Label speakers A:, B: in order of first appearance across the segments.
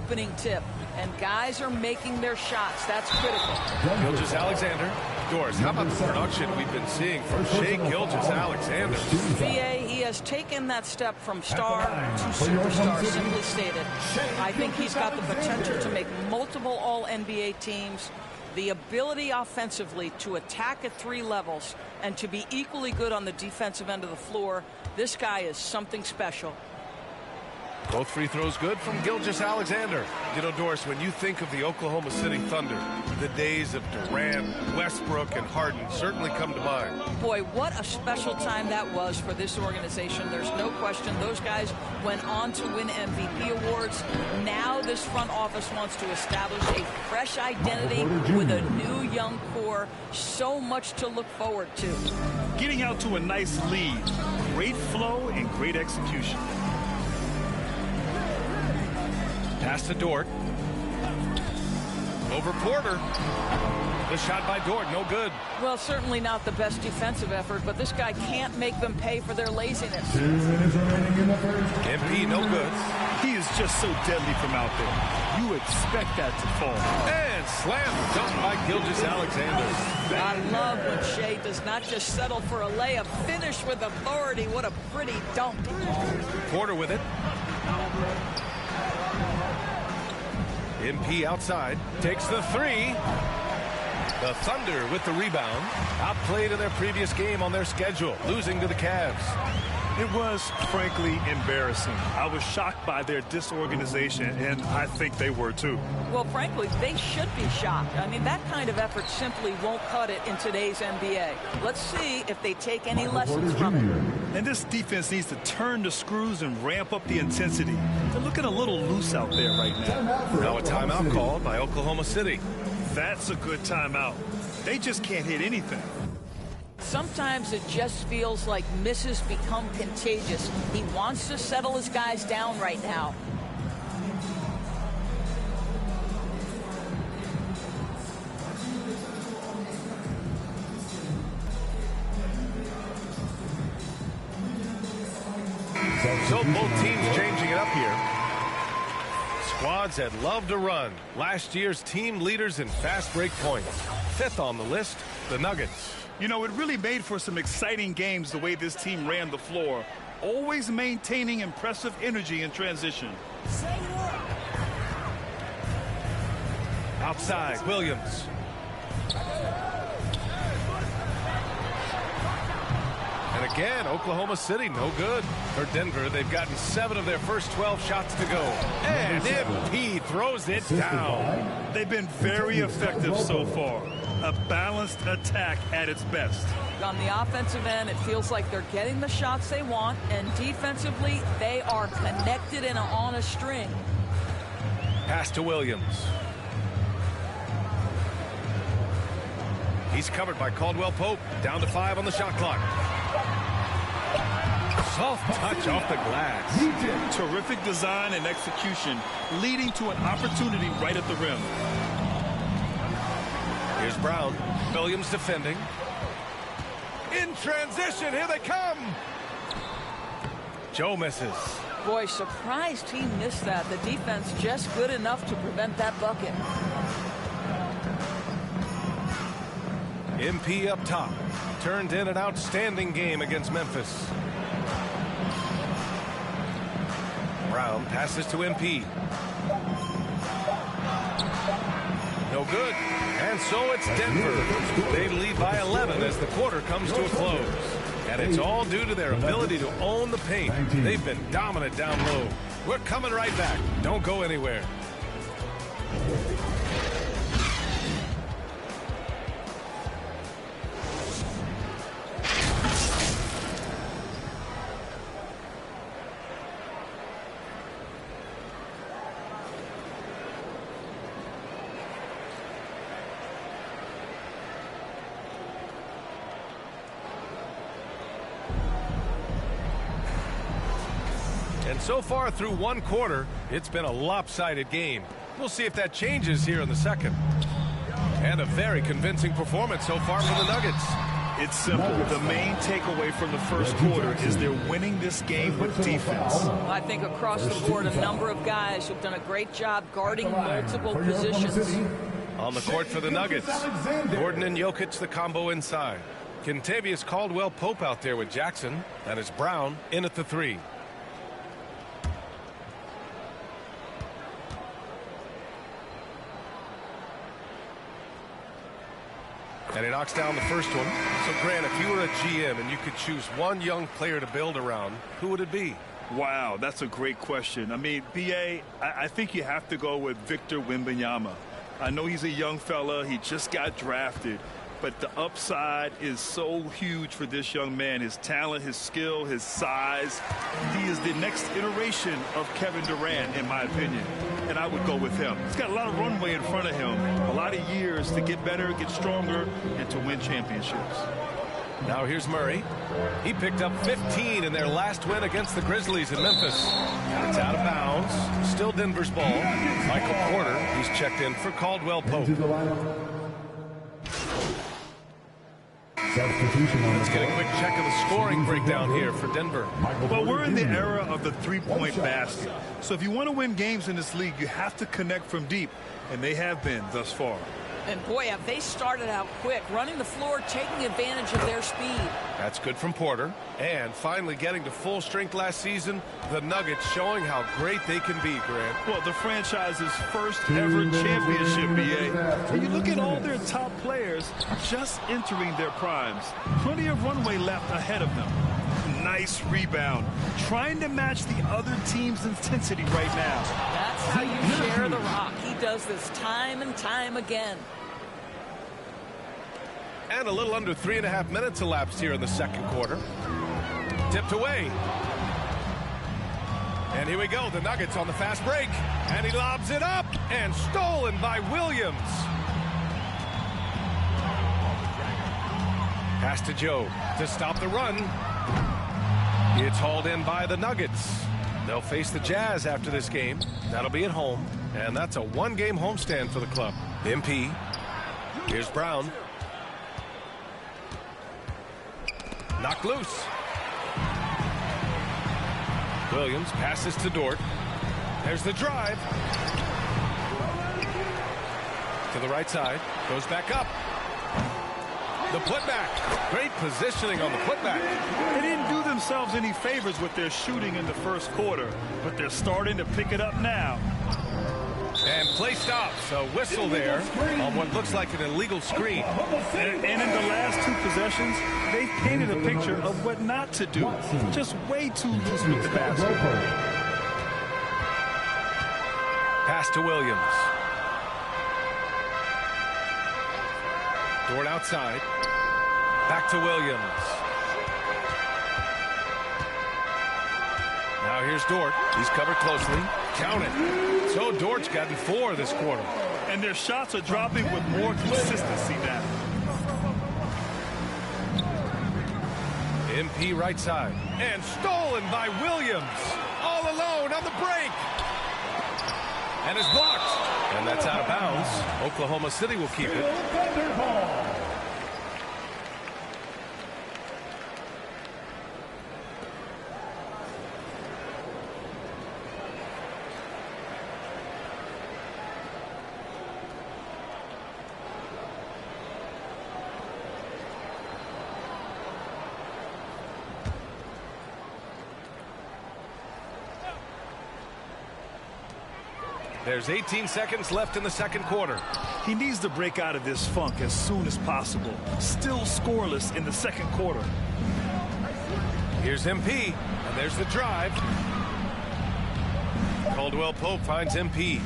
A: opening tip. And guys are making their shots. That's critical.
B: Gilgeous-Alexander. Doris, how about the production we've been seeing from Shai Gilgeous-Alexander?
A: VA, he has taken that step from star to superstar, simply stated. I think he's got the potential to make multiple All-NBA teams, the ability offensively to attack at 3 levels, and to be equally good on the defensive end of the floor. This guy is something special.
B: Both free throws good from Gilgeous-Alexander. You know, Doris, when you think of the Oklahoma City Thunder, the days of Durant, Westbrook, and Harden certainly come to mind.
A: Boy, what a special time that was for this organization. There's no question those guys went on to win MVP awards. Now this front office wants to establish a fresh identity with a new young core. So much to look forward to.
C: Getting out to a nice lead. Great flow and great execution.
B: Pass to Dort. Over Porter. The shot by Dort, no good.
A: Well, certainly not the best defensive effort, but this guy can't make them pay for their laziness.
B: MP, no good.
C: He is just so deadly from out there. You expect that to fall.
B: And slam dunk by Gilgeous-Alexander.
A: I love when Shai does not just settle for a layup. Finish with authority. What a pretty dunk.
B: Porter with it. MP outside, takes the 3. The Thunder with the rebound. Outplayed in their previous game on their schedule, losing to the Cavs.
C: It was, frankly, embarrassing. I was shocked by their disorganization, and I think they were too.
A: Well, frankly, they should be shocked. I mean, that kind of effort simply won't cut it in today's NBA. Let's see if they take any lessons from it.
C: And this defense needs to turn the screws and ramp up the intensity. They're looking a little loose out there right now.
B: Now a timeout called by Oklahoma City.
C: That's a good timeout. They just can't hit anything.
A: Sometimes it just feels like misses become contagious. He wants to settle his guys down right now.
B: So both teams changing it up here. Squads that love to run. Last year's team leaders in fast break points. 5th on the list, the Nuggets.
C: You know, it really made for some exciting games the way this team ran the floor, always maintaining impressive energy in transition.
B: Outside, Williams. And again, Oklahoma City, no good. For Denver, they've gotten 7 of their first 12 shots to go. And MP throws it down.
C: They've been very effective so far. A balanced attack at its best.
A: On the offensive end, it feels like they're getting the shots they want, and defensively, they are connected and on a string.
B: Pass to Williams. He's covered by Caldwell Pope. Down to 5 on the shot clock. Soft touch off the glass.
C: Terrific design and execution, leading to an opportunity right at the rim.
B: Here's Brown. Williams defending. In transition, here they come. Joe misses.
A: Boy, surprised he missed that. The defense just good enough to prevent that bucket.
B: MP up top. Turned in an outstanding game against Memphis. Brown passes to MP. No good. And so it's Denver. They lead by 11 as the quarter comes to a close. And it's all due to their ability to own the paint. They've been dominant down low. We're coming right back. Don't go anywhere. And so far through one quarter, it's been a lopsided game. We'll see if that changes here in the second. And a very convincing performance so far for the Nuggets.
C: It's simple. The main takeaway from the first quarter is they're winning this game with defense.
A: I think across the board, a number of guys have done a great job guarding multiple positions.
B: On the court for the Nuggets, Gordon and Jokic, the combo inside. Kentavious Caldwell-Pope out there with Jackson. That is Brown in at the 3. And he knocks down the first one. So, Grant, if you were a GM and you could choose one young player to build around, who would it be?
C: Wow, that's a great question. I mean, B.A., I think you have to go with Victor Wembanyama. I know he's a young fella. He just got drafted. But the upside is so huge for this young man. His talent, his skill, his size. He is the next iteration of Kevin Durant, in my opinion. And I would go with him. He's got a lot of runway in front of him. A lot of years to get better, get stronger, and to win championships.
B: Now here's Murray. He picked up 15 in their last win against the Grizzlies in Memphis. It's out of bounds. Still Denver's ball. Michael Porter, he's checked in for Caldwell-Pope. Let's get a quick check of the scoring breakdown here for Denver.
C: Well, we're in the era of the three-point basket. So if you want to win games in this league, you have to connect from deep, and they have been thus far.
A: And boy, have they started out quick, running the floor, taking advantage of their speed.
B: That's good from Porter. And finally getting to full strength last season, the Nuggets showing how great they can be, Grant.
C: Well, the franchise's first ever championship, B.A. When you look at all their top players just entering their primes, plenty of runway left ahead of them. Nice rebound. Trying to match the other team's intensity right now.
A: That's how you share the rock. He does this time and time again.
B: And a little under 3.5 minutes elapsed here in the second quarter. Tipped away. And here we go. The Nuggets on the fast break. And he lobs it up. And stolen by Williams. Pass to Joe to stop the run. It's hauled in by the Nuggets. They'll face the Jazz after this game. That'll be at home. And that's a one-game homestand for the club. MP. Here's Brown. Knocked loose. Williams passes to Dort. There's the drive. To the right side. Goes back up. The putback. Great positioning on the putback.
C: They didn't do themselves any favors with their shooting in the first quarter, but they're starting to pick it up now.
B: And play stops. A whistle there on what looks like an illegal screen.
C: And in the last two possessions, they've painted a picture of what not to do. Just way too loose with the basket.
B: Pass to Williams. Dort outside. Back to Williams. Now here's Dort. He's covered closely. Count it. So Dort's gotten 4 this quarter.
C: And their shots are dropping with more consistency now.
B: MP right side. And stolen by Williams. All alone on the break. And is blocked. And that's out of bounds. Oklahoma City will keep it. There's 18 seconds left in the second quarter.
C: He needs to break out of this funk as soon as possible. Still scoreless in the second quarter.
B: Here's MP, and there's the drive. Caldwell-Pope finds MP.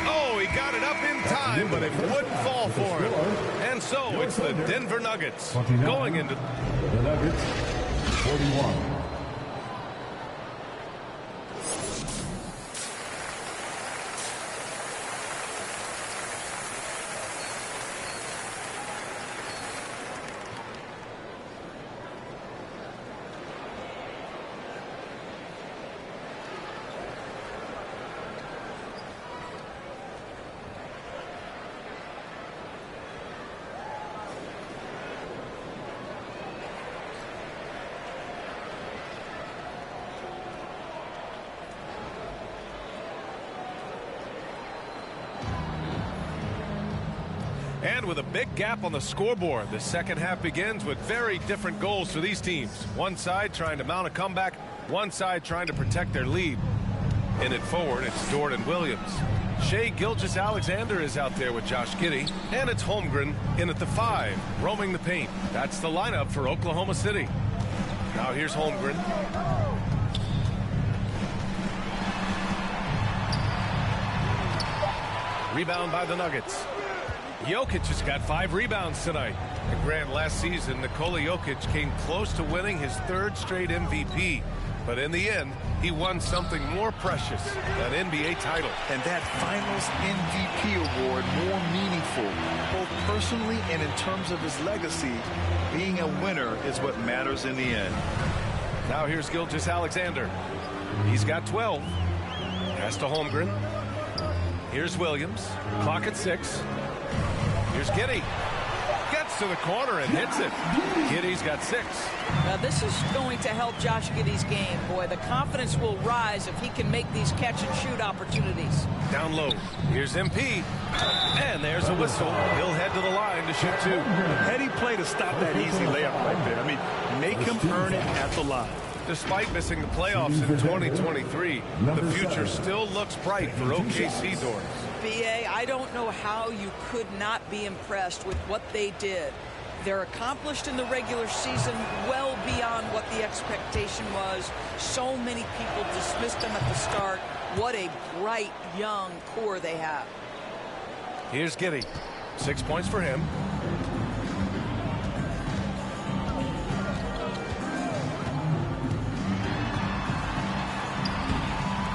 B: Oh, he got it up in time, but it wouldn't fall for him. And so it's the Denver Nuggets going into
D: the Nuggets 41.
B: And with a big gap on the scoreboard, the second half begins with very different goals for these teams. One side trying to mount a comeback, one side trying to protect their lead. In it forward, it's Jordan Williams. Shai Gilgeous-Alexander is out there with Josh Giddey. And it's Holmgren in at the 5, roaming the paint. That's the lineup for Oklahoma City. Now here's Holmgren. Rebound by the Nuggets. Jokic has got 5 rebounds tonight. And Grant, last season, Nikola Jokic came close to winning his 3rd straight MVP. But in the end, he won something more precious, an NBA title.
C: And that Finals MVP award more meaningful, both personally and in terms of his legacy. Being a winner is what matters in the end.
B: Now here's Gilgeous-Alexander. He's got 12. Pass to Holmgren. Here's Williams. Clock at 6. Here's Giddey. Gets to the corner and hits it. Giddey's got 6.
A: Now this is going to help Josh Giddey's game. Boy, the confidence will rise if he can make these catch-and-shoot opportunities.
B: Down low. Here's MP. And there's a whistle. He'll head to the line to shoot 2.
C: Heady play to stop that easy layup right there. I mean, make him earn it at the line.
B: Despite missing the playoffs in 2023, the future still looks bright for OKC doors.
A: BA, I don't know how you could not be impressed with what they did. They're accomplished in the regular season well beyond what the expectation was. So many people dismissed them at the start. What a bright, young core they have.
B: Here's Giddey. 6 points for him.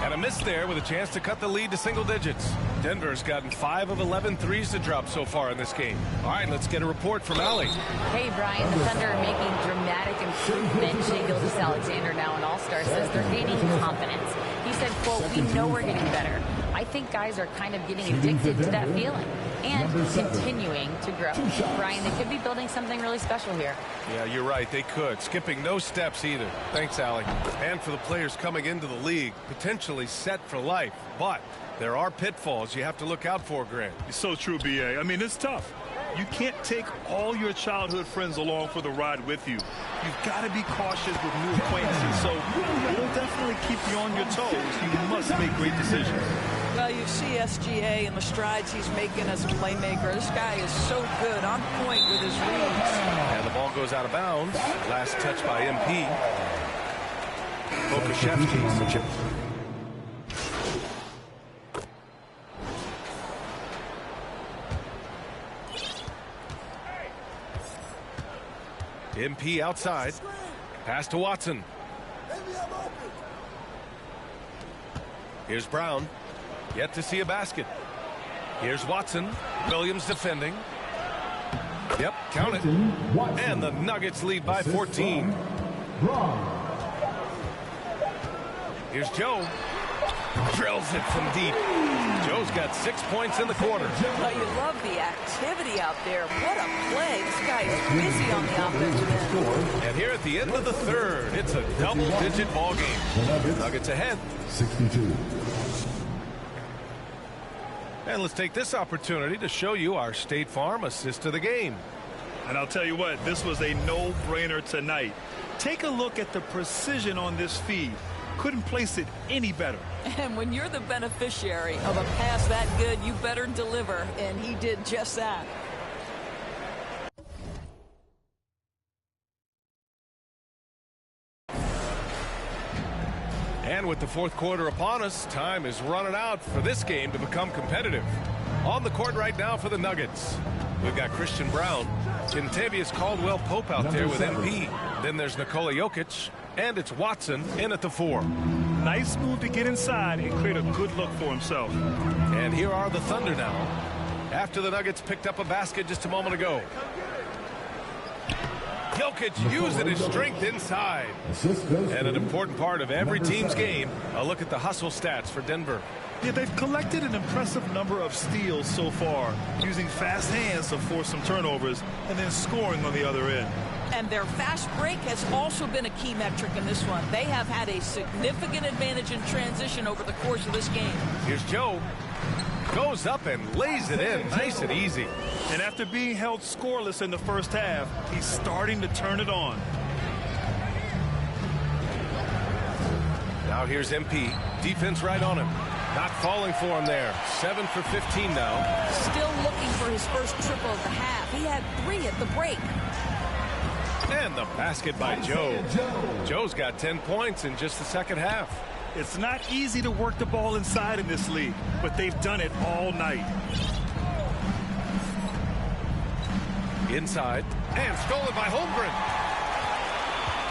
B: And a miss there with a chance to cut the lead to single digits. Denver's gotten 5 of 11 threes to drop so far in this game. All right, let's get a report from Allie.
E: Hey, Brian, the Thunder are making dramatic improvement. Shai Gilgeous-Alexander, now an all-star, says they're gaining confidence. He said, quote, "We know we're getting better. I think guys are kind of getting addicted to that feeling and continuing to grow." Brian, they could be building something really special here.
B: Yeah, you're right. They could. Skipping no steps either. Thanks, Allie. And for the players coming into the league, potentially set for life. But there are pitfalls you have to look out for, Grant.
C: It's so true, BA. I mean, it's tough. You can't take all your childhood friends along for the ride with you. You've got to be cautious with new acquaintances. So it'll definitely keep you on your toes. You must make great decisions.
A: Well, you see SGA and the strides he's making as a playmaker. This guy is so good, on point with his reads.
B: And the ball goes out of bounds. Last touch by MP. Pokashevsky. MP outside. Pass to Watson. Here's Brown. Yet to see a basket. Here's Watson. Williams defending. Yep, count it. And the Nuggets lead by 14. Here's Joe. Drills it from deep. Joe's got 6 points in the quarter.
A: Well, you love the activity out there. What a play. This guy is busy on the offensive end.
B: And here at the end of the 3rd, it's a double-digit ball game. Nuggets ahead.
D: 62.
B: And let's take this opportunity to show you our State Farm assist of the game.
C: And I'll tell you what, this was a no-brainer tonight. Take a look at the precision on this feed. Couldn't place it any better.
A: And when you're the beneficiary of a pass that good, you better deliver. And he did just that.
B: And with the 4th quarter upon us, time is running out for this game to become competitive. On the court right now for the Nuggets, we've got Christian Brown, Kentavious Caldwell-Pope out there with MP. Then there's Nikola Jokic, and it's Watson in at the 4.
C: Nice move to get inside and create a good look for himself.
B: And here are the Thunder now, after the Nuggets picked up a basket just a moment ago. Jokic using his strength inside. And an important part of every team's game, a look at the hustle stats for Denver.
C: Yeah, they've collected an impressive number of steals so far, using fast hands to force some turnovers and then scoring on the other end.
A: And their fast break has also been a key metric in this one. They have had a significant advantage in transition over the course of this game.
B: Here's Joe. Goes up and lays it in nice and easy.
C: And after being held scoreless in the first half, he's starting to turn it on.
B: Now here's MP. Defense right on him. Not falling for him there. 7 for 15 now.
A: Still looking for his first triple of the half. He had 3 at the break.
B: And the basket by Joe. Joe's got 10 points in just the second half.
C: It's not easy to work the ball inside in this league, but they've done it all night.
B: Inside. And stolen by Holmgren.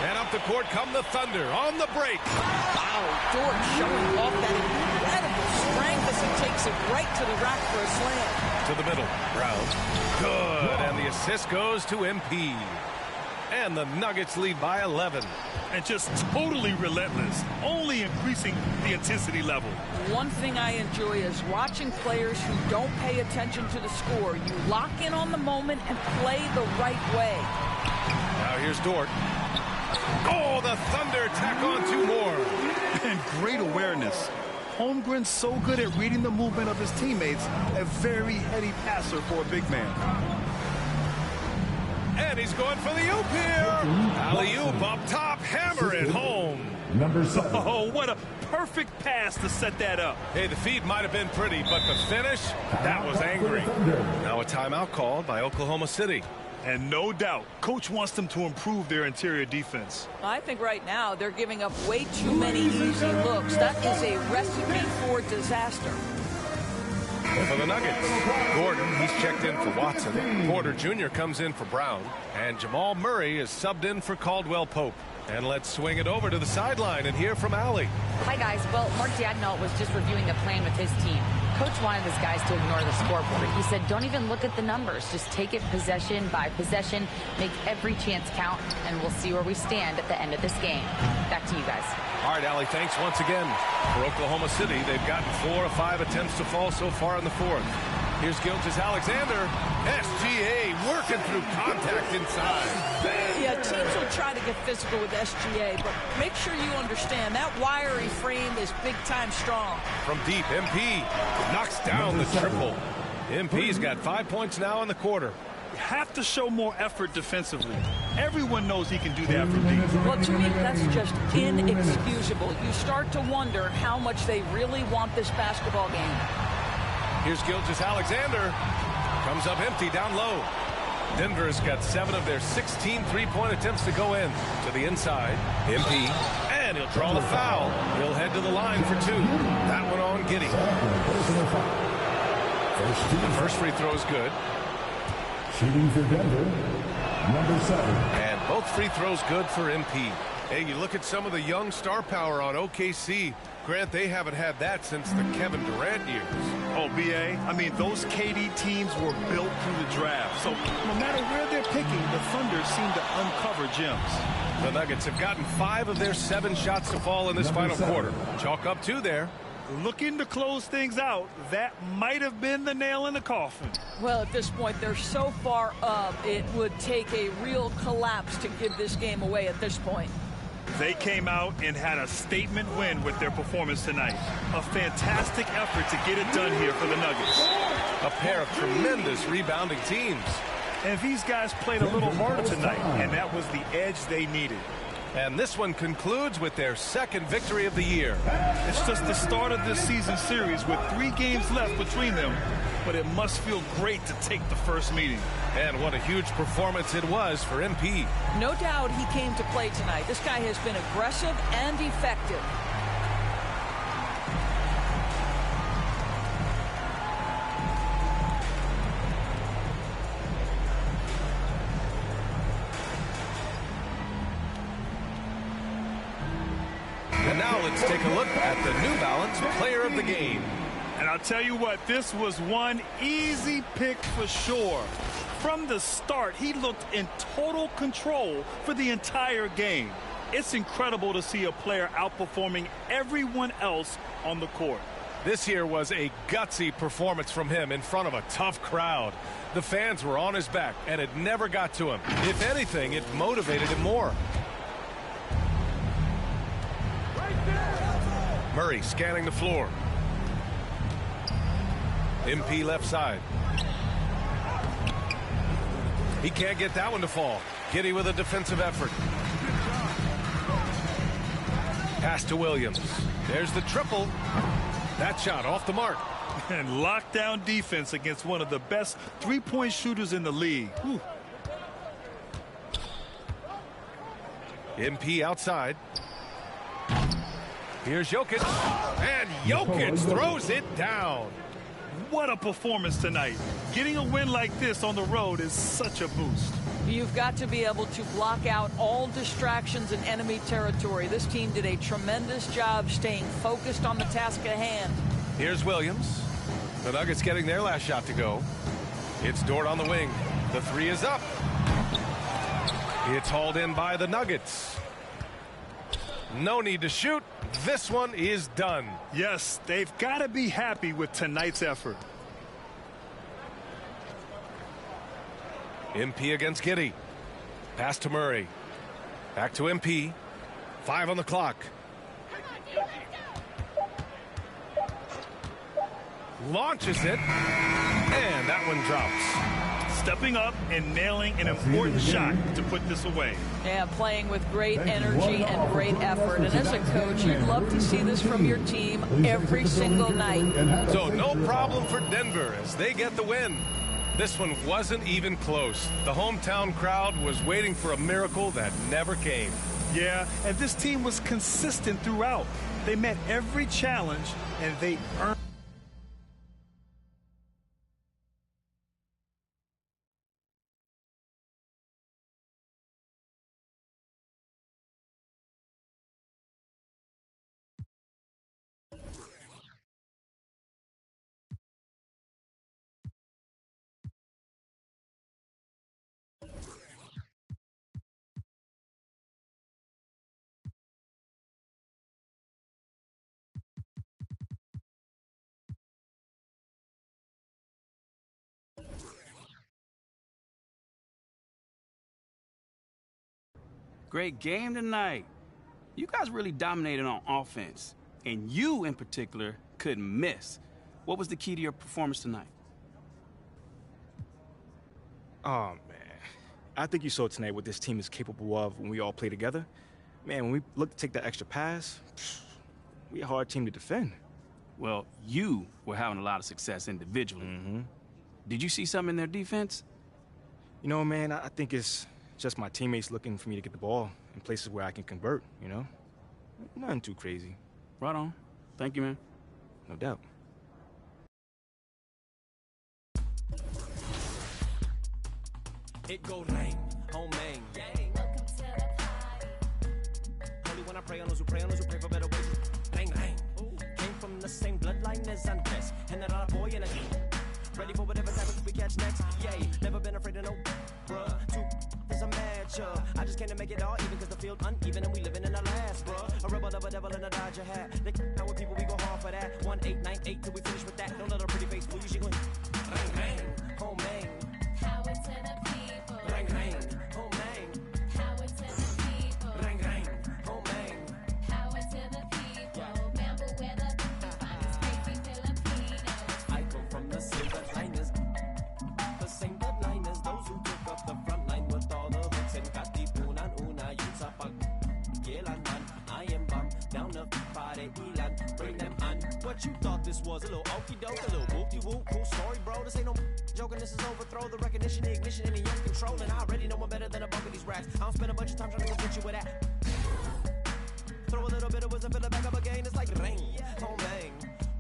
B: And up the court come the Thunder on the break.
A: Wow, George showing off that incredible strength as he takes it right to the rack for a slam.
B: To the middle. Brown. Good. And the assist goes to MP. And the Nuggets lead by 11.
C: And just totally relentless, only increasing the intensity level.
A: One thing I enjoy is watching players who don't pay attention to the score. You lock in on the moment and play the right way.
B: Now here's Dort. Oh, the Thunder tack on 2 more.
C: And great awareness. Holmgren's so good at reading the movement of his teammates, a very heady passer for a big man.
B: And he's going for the oop here. Alley-oop up top, hammer it home.
D: Number 7.
C: Oh, what a perfect pass to set that up.
B: Hey, the feed might have been pretty, but the finish, that was angry. Now a timeout called by Oklahoma City.
C: And no doubt, coach wants them to improve their interior defense.
A: I think right now they're giving up way too many easy looks. That is a recipe for disaster.
B: For the Nuggets, Gordon, he's checked in for Watson. Porter Jr. comes in for Brown. And Jamal Murray is subbed in for Caldwell Pope. And let's swing it over to the sideline and hear from Allie.
E: Hi, guys. Well, Mark Daigneault was just reviewing the plan with his team. Coach wanted his guys to ignore the scoreboard. He said, don't even look at the numbers. Just take it possession by possession, make every chance count, and we'll see where we stand at the end of this game. Back to you guys.
B: All right, Allie, thanks once again. For Oklahoma City, they've gotten 4 of 5 attempts to fall so far in the fourth. Here's Gilgeous-Alexander. SGA working through contact inside.
A: Yeah, teams will try to get physical with SGA, but make sure you understand that wiry frame is big-time strong.
B: From deep, MP knocks down the triple. MP's got 5 points now in the quarter.
C: You have to show more effort defensively. Everyone knows he can do that from deep.
A: Well, to me, that's just inexcusable. You start to wonder how much they really want this basketball game.
B: Here's Gilgeous-Alexander. Comes up empty down low. Denver's got 7 of their 16 three-point attempts to go in. To the inside. MP. And he'll draw the foul. He'll head to the line for 2. That one on Giddey. The first free throw is good.
D: Shooting for Denver, number 7.
B: And both free throws good for MP. Hey, you look at some of the young star power on OKC. Grant, they haven't had that since the Kevin Durant years.
C: Oh, B.A., I mean, those KD teams were built through the draft. So no matter where they're picking, the Thunder seem to uncover gems.
B: The Nuggets have gotten 5 of their 7 shots to fall in this final quarter. Chalk up 2 there.
C: Looking to close things out, that might have been the nail in the coffin.
A: Well, at this point, they're so far up, it would take a real collapse to give this game away at this point.
C: They came out and had a statement win with their performance tonight. A fantastic effort to get it done here for the Nuggets.
B: A pair of tremendous rebounding teams.
C: And these guys played a little harder tonight, and that was the edge they needed.
B: And this one concludes with their 2nd victory of the year.
C: It's just the start of this season series with 3 games left between them, but it must feel great to take the first meeting.
B: And what a huge performance it was for MP.
A: No doubt he came to play tonight. This guy has been aggressive and effective.
B: And now let's take a look at the New Balance Player of the Game.
C: And I'll tell you what, this was one easy pick for sure. From the start, he looked in total control for the entire game. It's incredible to see a player outperforming everyone else on the court.
B: This here was a gutsy performance from him in front of a tough crowd. The fans were on his back, and it never got to him. If anything, it motivated him more. Murray scanning the floor. MP left side. He can't get that one to fall. Giddy with a defensive effort. Pass to Williams. There's the triple. That shot off the mark.
C: And lockdown defense against one of the best three-point shooters in the league. Whew.
B: MP outside. Here's Jokic. And Jokic throws it down.
C: What a performance tonight. Getting a win like this on the road is such a boost.
A: You've got to be able to block out all distractions in enemy territory. This team did a tremendous job staying focused on the task at hand.
B: Here's Williams. The Nuggets getting their last shot to go. It's Dort on the wing. The three is up. It's hauled in by the Nuggets. No need to shoot. This one is done.
C: Yes, they've got to be happy with tonight's effort.
B: MP against Giddy. Pass to Murray. Back to MP. 5 on the clock. Launches it. And that one drops.
C: Stepping up and nailing an important shot to put this away.
A: Yeah, playing with great energy and great effort. And as a coach, you'd love to see this from your team every single night.
B: So no problem for Denver as they get the win. This one wasn't even close. The hometown crowd was waiting for a miracle that never came.
C: Yeah, and this team was consistent throughout. They met every challenge, and they earned.
F: Great game tonight. You guys really dominated on offense. And you, in particular, couldn't miss. What was the key to your performance tonight?
G: Oh, man. I think you saw tonight what this team is capable of when we all play together. Man, when we look to take that extra pass, we're a hard team to defend.
F: Well, you were having a lot of success individually.
G: Mm-hmm.
F: Did you see something in their defense?
G: You know, man, I think it's just my teammates looking for me to get the ball in places where I can convert, you know? Nothing too crazy.
F: Right on. Thank you, man.
G: No doubt.
H: It go rain, home man. Only when I pray on those who pray for better ways. Bang, bang. Came from the same bloodline as Andres. And that other boy in a ready for whatever type of we catch next. Yay, never been afraid of no bruh. Two is a matchup. I just came to make it all even cause the field uneven and we living in the last, bruh. A rebel of a devil in a Dodger hat. They how with people we go hard for that. 1898 till we finish with that. Don't let her pretty face fool you. She going bang, bang, home man.
I: Power to the people.
H: Bang, bang, home man.
I: Power to the people.
H: Bang, bang, home man.
I: Power to the people. Remember where the people find us crazy Filipinos.
H: I come from the same bloodliners. The same bloodliners. Those who took up the front line with all the hooks and katipunan una yun sa pag-kilanman. I am bum down the party ilan. Bring them on. What you thought this was? A little okey-doke, a little whoop-de-whoop. Cool story, bro. This ain't no joking. This is overthrow. The recognition, the ignition, and the young control. And I already know I'm better than a bunch of these rats. I don't spend a bunch of time trying to convince you with that. Throw a little bit of wisdom, fill it back up again. It's like rain, oh man.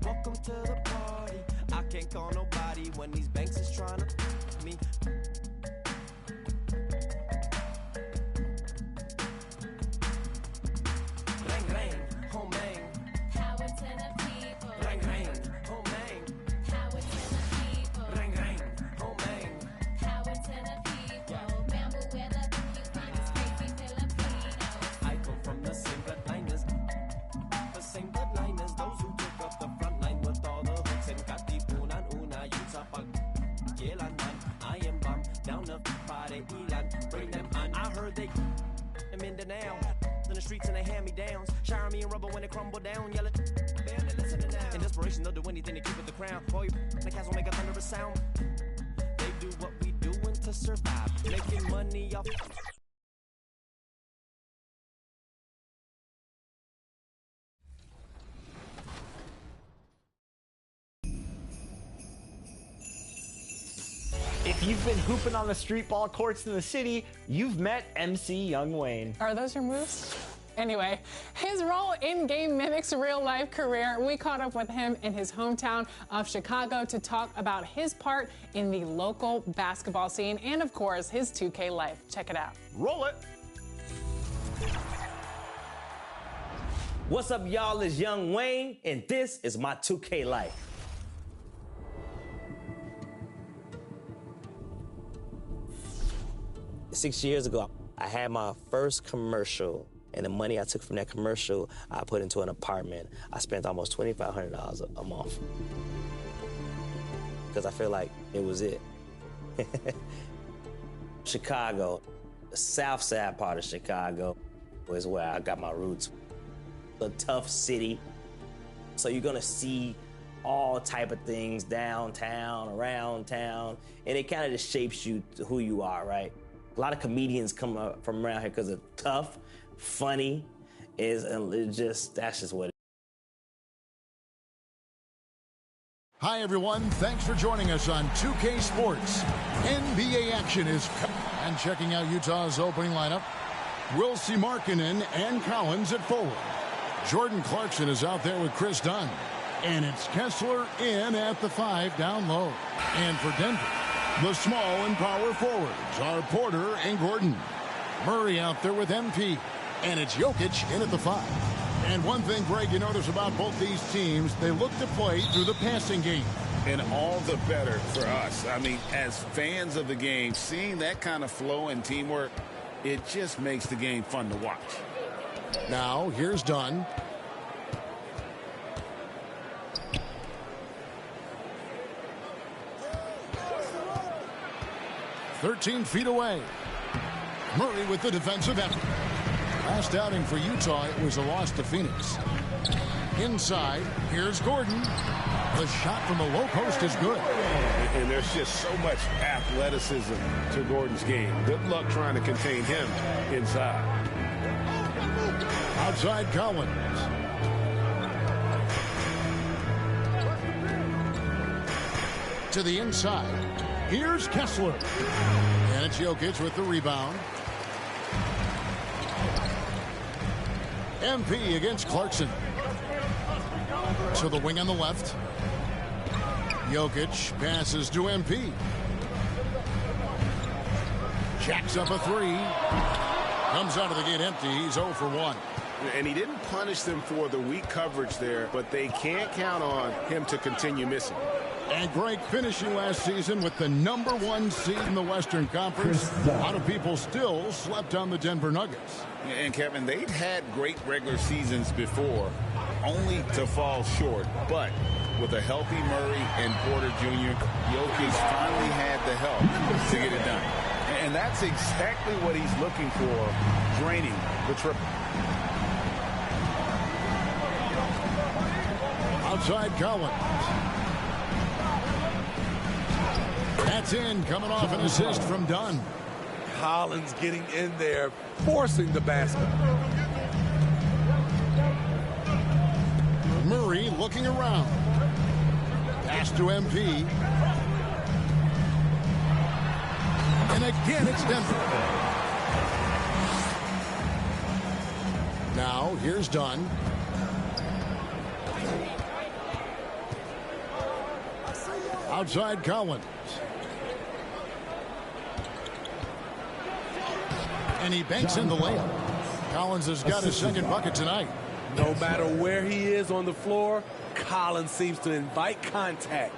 H: Welcome to the party. I can't call nobody when these banks is trying to me. Bang, bang, home man.
I: Power to the people.
H: Bang, bang, home man.
I: Power to the people.
H: Bang, bang, home man.
I: Power to the people. Remember where the people find us crazy Filipinos.
H: I come from the same bloodliners. The same bloodliners. Those who took up the front line with all the hooks and katipunan una yun sa pag-kilanman. I am bum down the party ilan. Bring them on. I heard they am in the now. In the streets and they hand me downs. Shower me in rubber when they crumble down. Yelling, man, they listening now. In desperation, they'll do anything to keep it the crown. Boy, the cats will make a thunderous sound. They do what we doing to survive, making money off.
J: If you've been hooping on the street ball courts in the city, you've met MC Young Wayne.
K: Are those your moves? Anyway, his role in-game mimics real-life career. We caught up with him in his hometown of Chicago to talk about his part in the local basketball scene and, of course, his 2K life. Check it out.
J: Roll it.
L: What's up, y'all? It's Young Wayne, and this is my 2K life. Six years ago, I had my first commercial, and the money I took from that commercial, I put into an apartment. I spent almost $2,500 a month because I feel like it was it. Chicago, the south side part of Chicago is where I got my roots. A tough city, so you're gonna see all type of things downtown, around town, and it kind of just shapes you to who you are, right? A lot of comedians come up from around here because it's tough, funny, that's just what it is.
D: Hi, everyone. Thanks for joining us on 2K Sports. NBA action is and checking out Utah's opening lineup. Wilsie Markkanen and Collins at forward. Jordan Clarkson is out there with Chris Dunn. And it's Kessler in at the 5 down low. And for Denver, the small and power forwards are Porter and Gordon. Murray out there with MP. And it's Jokic in at the 5. And one thing, Greg, you notice about both these teams, they look to play through the passing game.
M: And all the better for us. I mean, as fans of the game, seeing that kind of flow and teamwork, it just makes the game fun to watch.
D: Now, here's Dunn. "13 feet away. Murray with the defensive effort. Last outing for Utah, it was a loss to Phoenix. Inside, here's Gordon. The shot from the low post is good.
M: And there's just so much athleticism to Gordon's game. Good luck trying to contain him inside.
D: Outside Collins. To the inside. Here's Kessler. And it's Jokic with the rebound. MP against Clarkson. To the wing on the left. Jokic passes to MP. Jacks up a 3. Comes out of the gate empty. He's 0 for 1.
M: And he didn't punish them for the weak coverage there, but they can't count on him to continue missing.
D: And Greg finishing last season with the #1 seed in the Western Conference. A lot of people still slept on the Denver Nuggets.
M: And Kevin, they'd had great regular seasons before, only to fall short. But with a healthy Murray and Porter Jr., Jokic finally had the help to get it done. And that's exactly what he's looking for, draining the triple.
D: Outside Collins. That's in, coming off an assist from Dunn.
N: Collins getting in there, forcing the basket.
D: Murray looking around. Pass to MP. And again, it's Denver. Now, here's Dunn. Outside Collins. And he banks in the layup. Collins has got his second bucket tonight.
N: No matter where he is on the floor, Collins seems to invite contact.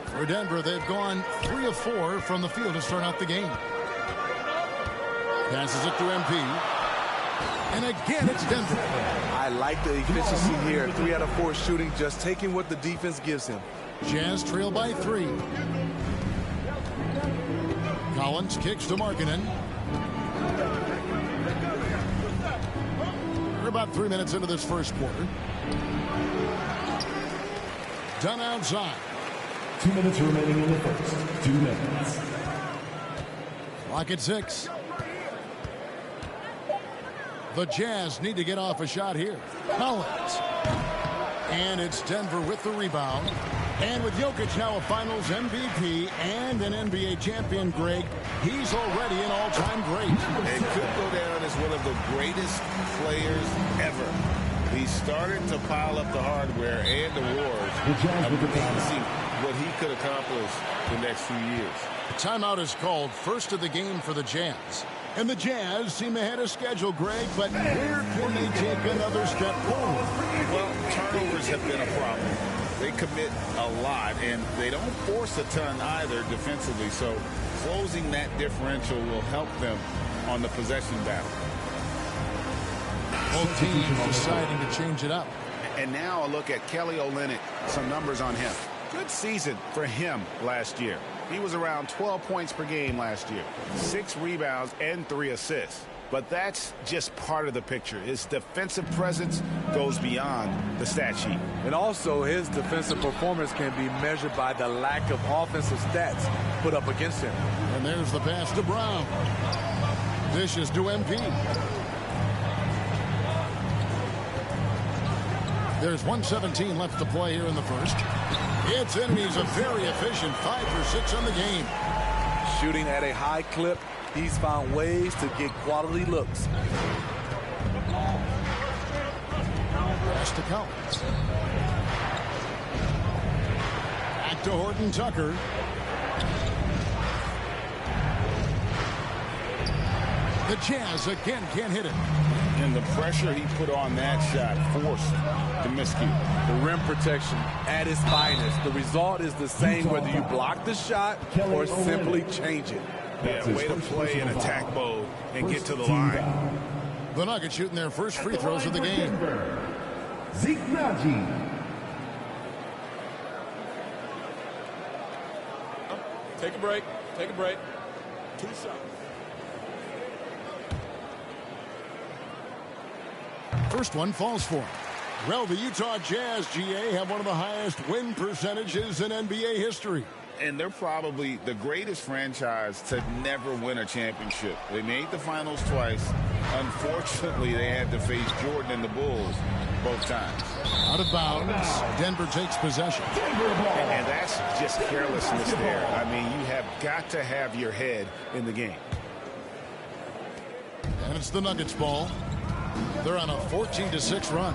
D: For Denver, they've gone 3 of 4 from the field to start out the game. Passes it to MP. And again, it's Denver.
N: I like the efficiency here. 3 out of 4 shooting, just taking what the defense gives him.
D: Jazz trail by 3. Collins kicks to Markkanen. We're about 3 minutes into this first quarter. done outside.
O: 2 minutes remaining in the first. 2 minutes.
D: Clock at 6. The Jazz need to get off a shot here. Collins. And it's Denver with the rebound. And with Jokic now a Finals MVP and an NBA champion, Greg, he's already an all-time great.
M: And could go down as one of the greatest players ever. He started to pile up the hardware and awards. Amazing what he could accomplish the next few years.
D: Timeout is called, first of the game for the Jazz. And the Jazz seem ahead of schedule, Greg, but where can they take another step forward?
M: Well, turnovers have been a problem. They commit a lot, and they don't force a ton either defensively, so closing that differential will help them on the possession battle.
D: Both teams deciding to change it up.
P: And now a look at Kelly Olynyk, some numbers on him. Good season for him last year. He was around 12 points per game last year, 6 rebounds and 3 assists. But that's just part of the picture. His defensive presence goes beyond the stat sheet.
N: And also his defensive performance can be measured by the lack of offensive stats put up against him.
D: And there's the pass to Brown. Dishes to MP. There's 1:17 left to play here in the first. It's in. He's a very efficient 5 for 6 on the game.
N: Shooting at a high clip, he's found ways to get quality looks.
D: Pass to Collins. Back to Horton Tucker. The Jazz again can't hit it.
M: And the pressure he put on that shot forced the miscue.
N: The rim protection at its finest. The result is the same whether you block the shot or simply change it.
P: Yeah, way to play in attack mode and get to the line.
D: The Nuggets shooting their first free throws of the game.
O: Zeke Nagy.
N: Take a break. Take a break. 2 shots.
D: First one falls for him. Well, the Utah Jazz, GA, have one of the highest win percentages in NBA history.
M: And they're probably the greatest franchise to never win a championship. They made the finals twice. Unfortunately, they had to face Jordan and the Bulls both times.
D: Out of bounds. Denver takes possession.
P: And that's just carelessness there. I mean, you have got to have your head in the game.
D: And it's the Nuggets ball. They're on a 14-6 run.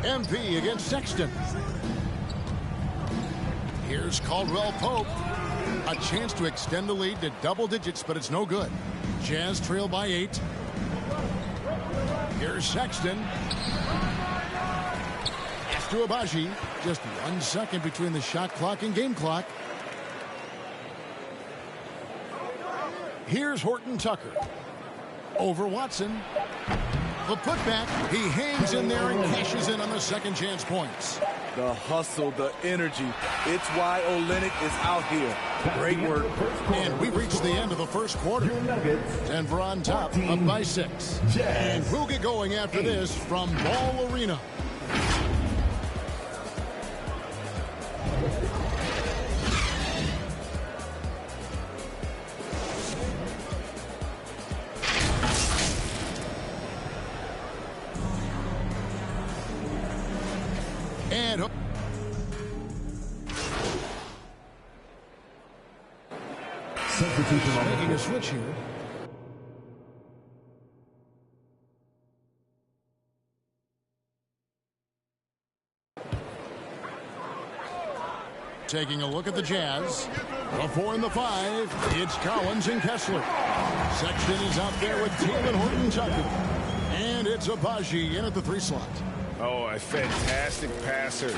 D: MP against Sexton. Here's Caldwell Pope. A chance to extend the lead to double digits, but it's no good. Jazz trail by 8. Here's Sexton. Pass to Abaji. Just 1 second between the shot clock and game clock. Here's Horton Tucker. Over Watson. The putback. He hangs in there and cashes in on the second chance points.
N: The hustle, the energy. It's why Olynyk is out here. Great work.
D: And we reached the end of the first quarter. Denver on top, up by 6. And we'll get going after this from Ball Arena. And making a switch here. Taking a look at the Jazz. The 4 and the 5. It's Collins and Kessler. Sexton is out there with Teal and Horton Tucker. And it's Abaji in at the 3 slot.
P: Oh, a fantastic passer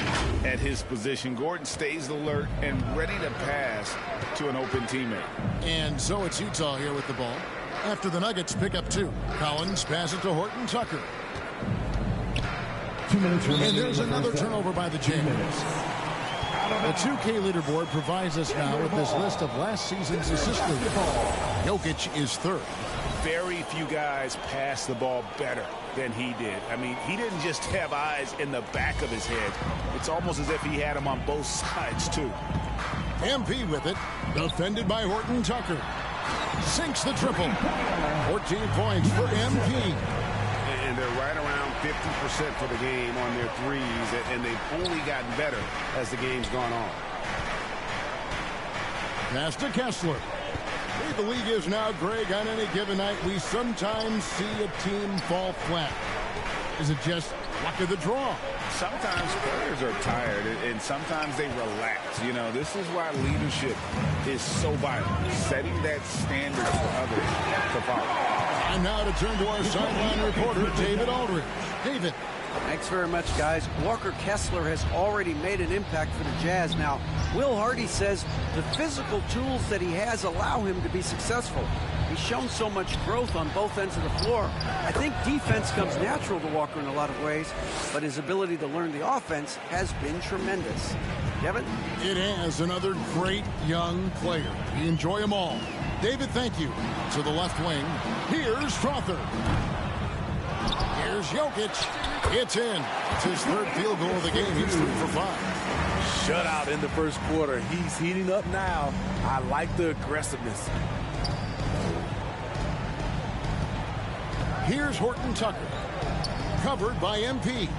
P: at his position. Gordon stays alert and ready to pass to an open teammate.
D: And so it's Utah here with the ball. After the Nuggets pick up 2. Collins passes to Horton Tucker.
O: 2 minutes remaining.
D: And there's another turnover by the Jazz. The 2K leaderboard provides us now with this list of last season's assist leaders. Jokic is 3rd.
P: Very few guys pass the ball better than he did. I mean, he didn't just have eyes in the back of his head. It's almost as if he had them on both sides, too.
D: MP with it, defended by Horton Tucker. Sinks the triple. 14 points for MP.
P: And they're right around 50% for the game on their threes, and they've only gotten better as the game's gone on.
D: Pass to Kessler. The league is now, Greg, on any given night, we sometimes see a team fall flat. Is it just luck of the draw?
P: Sometimes players are tired, and sometimes they relax. You know, this is why leadership is so vital, setting that standard for others to follow.
D: And now to turn to our sideline reporter, David Aldridge. David.
Q: Thanks very much, guys. Walker Kessler has already made an impact for the Jazz. Now, Will Hardy says the physical tools that he has allow him to be successful. He's shown so much growth on both ends of the floor. I think defense comes natural to Walker in a lot of ways, but his ability to learn the offense has been tremendous. Kevin?
D: It has another great young player. We enjoy them all. David, thank you. To the left wing, here's Strother. Here's Jokic. It's in. It's his third field goal of the game. He's 3 for 5.
N: Shutout in the first quarter. He's heating up now. I like the aggressiveness.
D: Here's Horton Tucker. Covered by MP.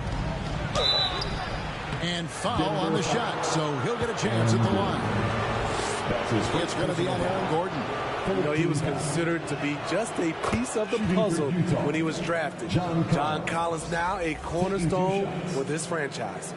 D: And foul on the shot, so he'll get a chance at the line. It's going to be on Aaron Gordon.
N: You know, he was considered to be just a piece of the puzzle when he was drafted. John Collins now a cornerstone with this franchise.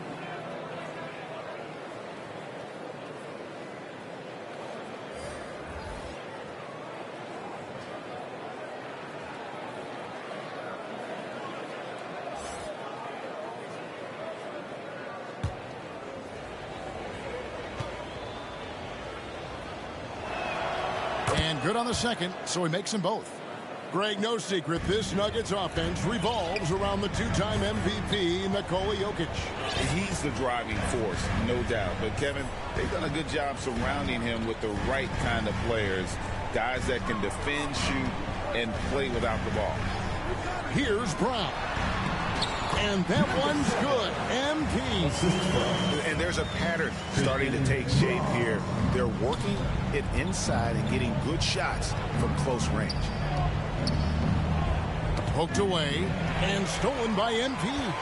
D: Good on the second, so he makes them both. Greg, no secret, this Nuggets offense revolves around the two-time MVP, Nikola Jokic.
P: He's the driving force, no doubt. But, Kevin, they've done a good job surrounding him with the right kind of players, guys that can defend, shoot, and play without the ball.
D: Here's Brown. And that one's good. MP.
P: And there's a pattern starting to take shape here. They're working it inside and getting good shots from close range.
D: Poked away and stolen by MP.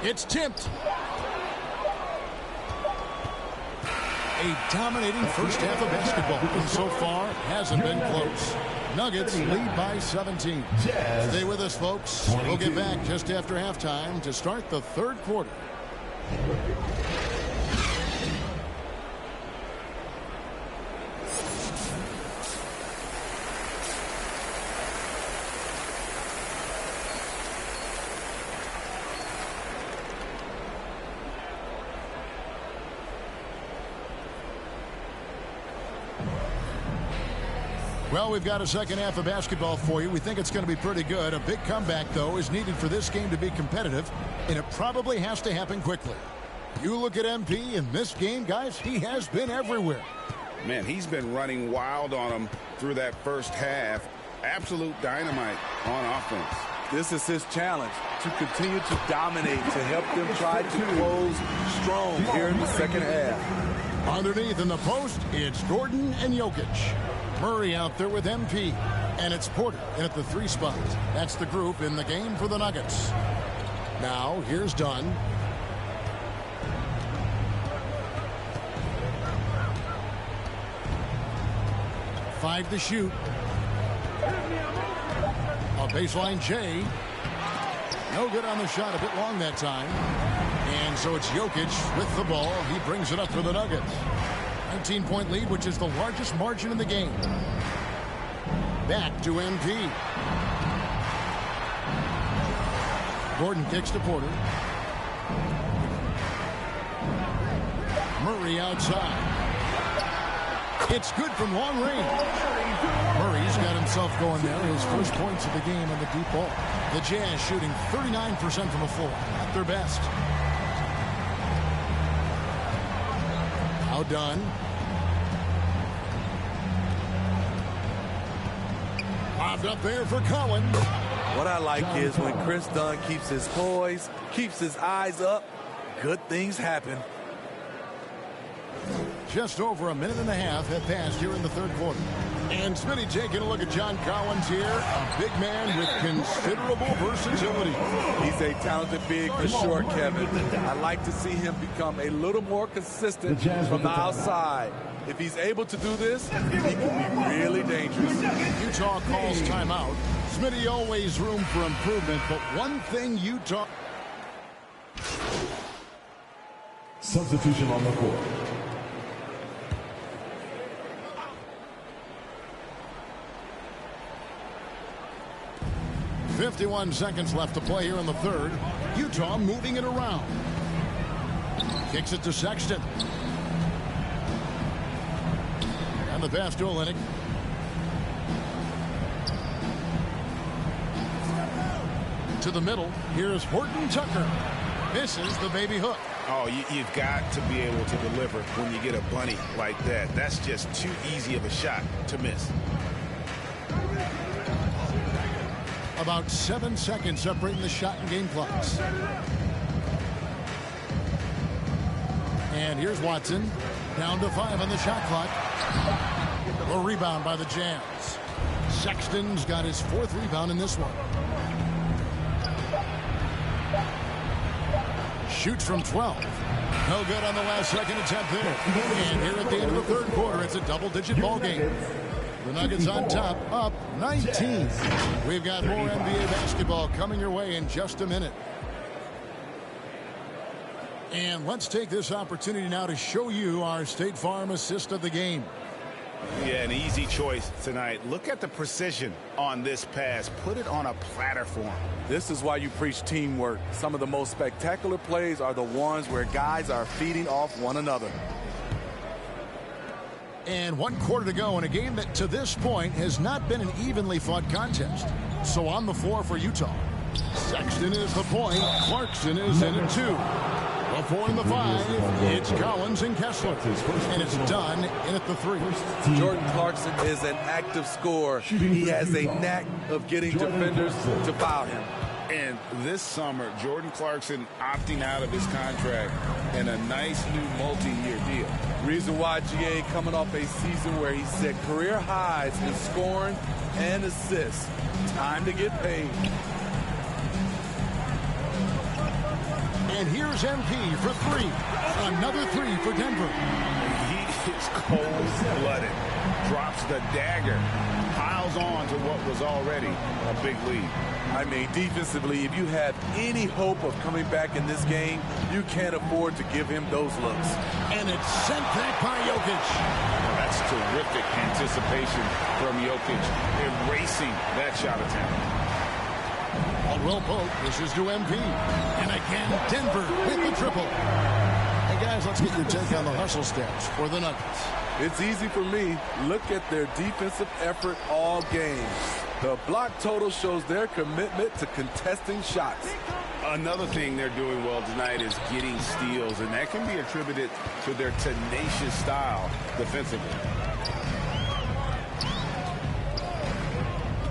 D: It's tipped. A dominating first half of basketball, and so far hasn't been close. Nuggets lead by 17. Stay with us, folks. We'll get back just after halftime to start the third quarter. Well, we've got a second half of basketball for you. We think it's going to be pretty good. A big comeback, though, is needed for this game to be competitive, and it probably has to happen quickly. You look at MP in this game, guys, he has been everywhere.
P: Man, he's been running wild on them through that first half. Absolute dynamite on offense.
N: This is his challenge, to continue to dominate, to help them try to close strong here in the second half.
D: Underneath in the post, it's Gordon and Jokic. Murray out there with MP. And it's Porter in at the 3 spot. That's the group in the game for the Nuggets. Now, here's Dunn. Five to shoot. A baseline J. No good on the shot. A bit long that time. And so it's Jokic with the ball. He brings it up for the Nuggets. 19-point lead, which is the largest margin in the game. Back to MP. Gordon kicks to Porter. Murray outside. It's good from long range. Murray's got himself going there. His first points of the game on the deep ball. The Jazz shooting 39% from the floor. At their best. Now Dunn. Lobbed up there for Cohen.
N: What I like is when Chris Dunn keeps his poise, keeps his eyes up, good things happen.
D: Just over a minute and a half have passed here in the third quarter. And Smitty taking a look at John Collins here, a big man with considerable versatility.
N: He's a talented big for sure, Kevin. I like to see him become a little more consistent from the outside. If he's able to do this, he can be really dangerous.
D: Utah calls timeout. Smitty, always room for improvement, but one thing Utah...
O: Substitution on the court.
D: .51 seconds left to play here in the third. Utah moving it around. Kicks it to Sexton. And the pass to Olynyk. To the middle. Here's Horton Tucker. Misses the baby hook.
P: Oh, you've got to be able to deliver when you get a bunny like that. That's just too easy of a shot to miss.
D: About 7 seconds separating the shot and game clocks. And here's Watson. Down to 5 on the shot clock. A rebound by the Jazz. Sexton's got his 4th rebound in this one. Shoots from 12. No good on the last second attempt there. And here at the end of the third quarter, it's a double-digit ball game. The Nuggets on top, up 19. We've got more NBA basketball coming your way in just a minute. And let's take this opportunity now to show you our State Farm assist of the game.
P: Yeah, an easy choice tonight. Look at the precision on this pass. Put it on a platter for him.
N: This is why you preach teamwork. Some of the most spectacular plays are the ones where guys are feeding off one another.
D: And 1 quarter to go in a game that to this point has not been an evenly fought contest. So on the floor for Utah. Sexton is the point. Clarkson is in at 2. The 4 and the 5. It's Collins and Kessler. And it's done in at the 3.
N: Jordan Clarkson is an active scorer. He has a knack of getting defenders to foul him.
P: And this summer, Jordan Clarkson opting out of his contract and a nice new multi-year deal.
N: Reason why GA coming off a season where he set career highs in scoring and assists. Time to get paid.
D: And here's MP for 3. Another 3 for Denver.
P: He is cold-blooded. Drops the dagger. Piles on to what was already a big lead.
N: I mean, defensively, if you have any hope of coming back in this game, you can't afford to give him those looks.
D: And it's sent back by Jokic.
P: That's terrific anticipation from Jokic, erasing that shot attempt.
D: Well poked. This is to MP. And again, Denver with the triple. Hey, guys, let's get your take on the hustle stats for the Nuggets.
N: It's easy for me. Look at their defensive effort all game. The block total shows their commitment to contesting shots.
P: Another thing they're doing well tonight is getting steals, and that can be attributed to their tenacious style defensively.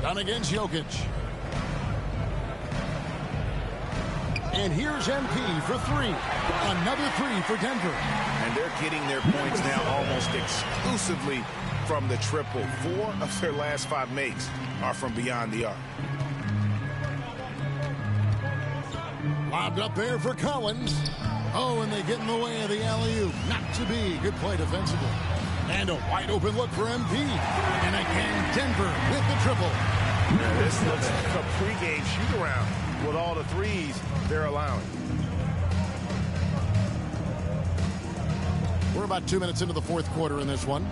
D: Done against Jokic. And here's MP for 3. Another 3 for Denver.
P: And they're getting their points now almost exclusively from the triple. 4 of their last 5 makes are from beyond the arc.
D: Lobbed up there for Collins. Oh, and they get in the way of the alley-oop. Not to be. Good play defensively. And a wide open look for MP. And again, Denver with the triple.
P: Yeah, this looks like a pregame shoot-around with all the threes they're allowing.
D: We're about 2 minutes into the fourth quarter in this one.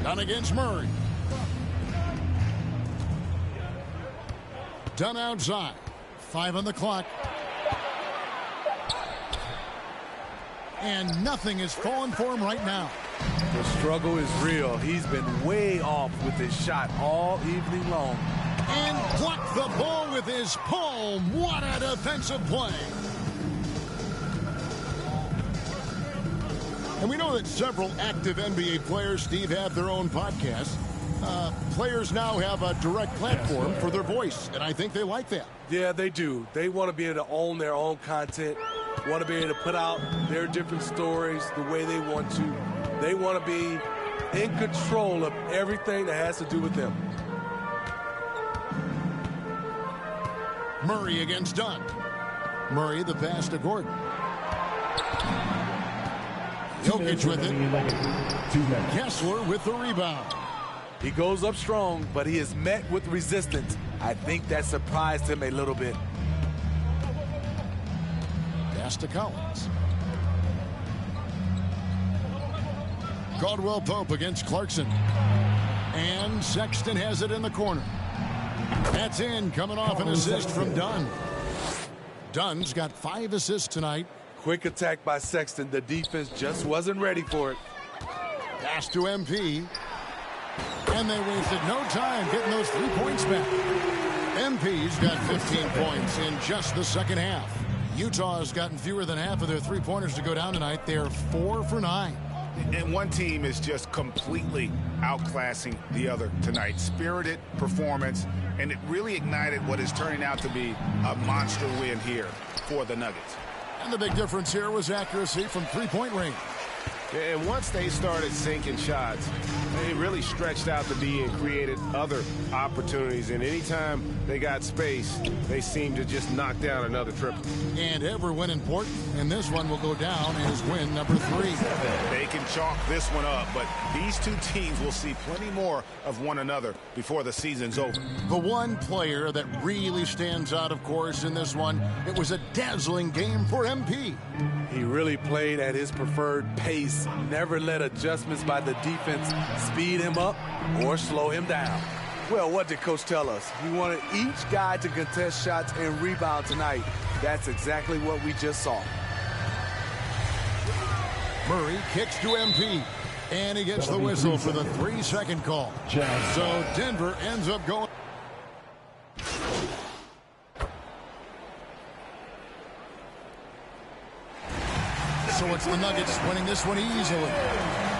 D: Done against Murray. Done outside. 5 on the clock. And nothing is falling for him right now.
N: The struggle is real. He's been way off with his shot all evening long.
D: And blocked the ball with his palm. What a defensive play. And we know that several active NBA players, Steve, have their own podcasts. Players now have a direct platform for their voice, and I think they like that.
N: Yeah, they do. They want to be able to own their own content, want to be able to put out their different stories the way they want to. They want to be in control of everything that has to do with them.
D: Murray against Dunn. Murray the pass to Gordon. Jokic with it. Kessler with the rebound.
N: He goes up strong, but he is met with resistance. I think that surprised him a little bit.
D: Pass to Collins. Caldwell Pope against Clarkson. And Sexton has it in the corner. That's in, coming off an assist from Dunn. Dunn's got 5 assists tonight.
N: Quick attack by Sexton. The defense just wasn't ready for it.
D: Pass to MP. And they wasted no time getting those 3 points back. MP's got 15 points in just the second half. Utah's gotten fewer than half of their 3-pointers to go down tonight. They're 4 for 9.
P: And one team is just completely outclassing the other tonight. Spirited performance, and it really ignited what is turning out to be a monster win here for the Nuggets.
D: And the big difference here was accuracy from 3-point range.
B: And once they started sinking shots, they really stretched out the D and created other opportunities. And anytime they got space, they seemed to just knock down another triple.
D: And every win important, and this one will go down as win number 3.
P: They can chalk this one up, but these two teams will see plenty more of one another before the season's over.
D: The one player that really stands out, of course, in this one, it was a dazzling game for MP.
N: He really played at his preferred pace, never let adjustments by the defense speed him up or slow him down. Well, what did Coach tell us? He wanted each guy to contest shots and rebound tonight. That's exactly what we just saw.
D: Murray kicks to MP, and he gets the whistle for the 3-second call. So Denver ends up going. So it's the Nuggets winning this one easily.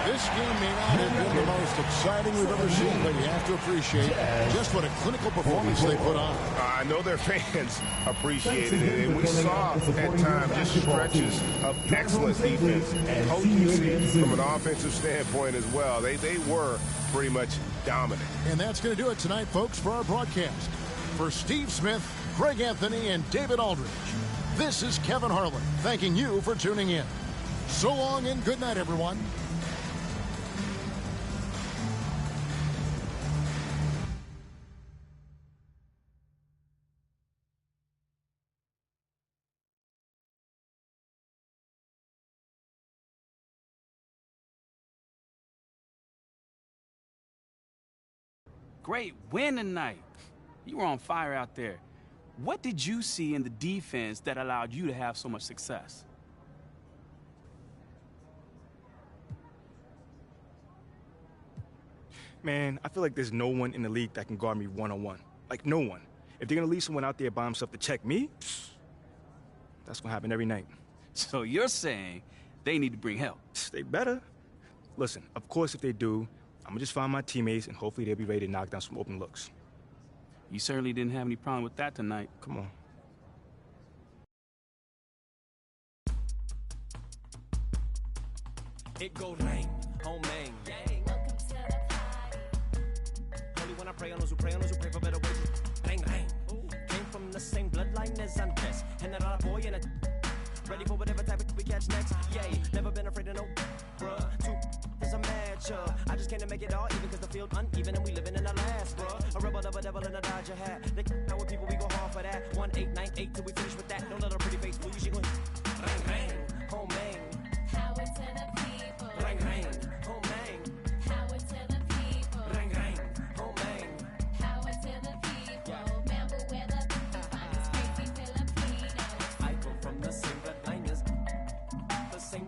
D: This game may not have been the most exciting we've ever seen, but you have to appreciate just what a clinical performance they put on.
B: I know their fans appreciated it, and we saw at times just stretches of excellent defense and potency from an offensive standpoint as well. They were pretty much dominant.
D: And that's going to do it tonight, folks, for our broadcast. For Steve Smith, Craig Anthony, and David Aldridge, this is Kevin Harlan thanking you for tuning in. So long and good night, everyone.
F: Great win tonight. You were on fire out there. What did you see in the defense that allowed you to have so much success?
G: Man, I feel like there's no one in the league that can guard me one-on-one. Like, no one. If they're going to leave someone out there by himself to check me, that's going to happen every night.
F: So you're saying they need to bring help?
G: They better. Listen, of course, if they do, I'm going to just find my teammates, and hopefully they'll be ready to knock down some open looks.
F: You certainly didn't have any problem with that tonight.
G: Come on.
H: It go rain, home man.
I: Welcome to the party.
H: Only when I pray on those who pray for better ways. Rain, rain. Came from the same bloodline as Andres. And that other boy in a ready for whatever type of we catch next. Yay, never been afraid of no bruh. Two is a matchup. I just can't make it all even cause the field uneven and we living in the last, bruh. A rebel of a devil in a Dodger hat. They know what people we go hard for that. 1898 till we finish with that. Don't let her pretty face fool you. She gon' rain, rain, home man.
I: Power to the people.
H: Rain, rain, home man.
I: Power to the people.
H: Rain, rain, home man.
I: Power to the people. Remember where the find us crazy Filipinos.
H: I come from the same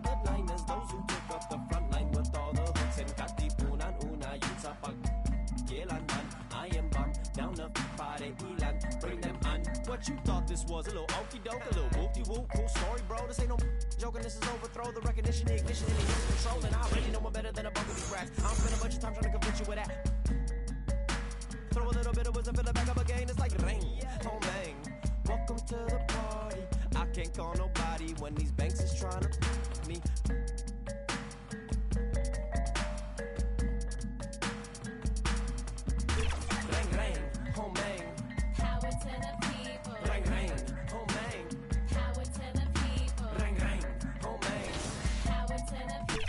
H: bloodline as those who took up the front line with all the hooks and katipunan una yun sa pagkilanman. I am bomb down the party ilan, bring them on. What you thought this was, a little okie doke, a little whoop-de-whoop, cool story, bro. This ain't no joking, this is overthrow, the recognition, the ignition, and the control. And I already know I'm better than a bumblebee crack. I'm spending a bunch of time trying to convince you of that. Throw a little bit of wisdom for the back up again. It's like rain, oh man. Welcome to the party. I can't call nobody when these banks is trying to me. Ring, ring, oh man.
I: Power to the people.
H: Ring, ring, oh man.
I: Power to the people.
H: Ring, ring, oh man.
I: Power to the people.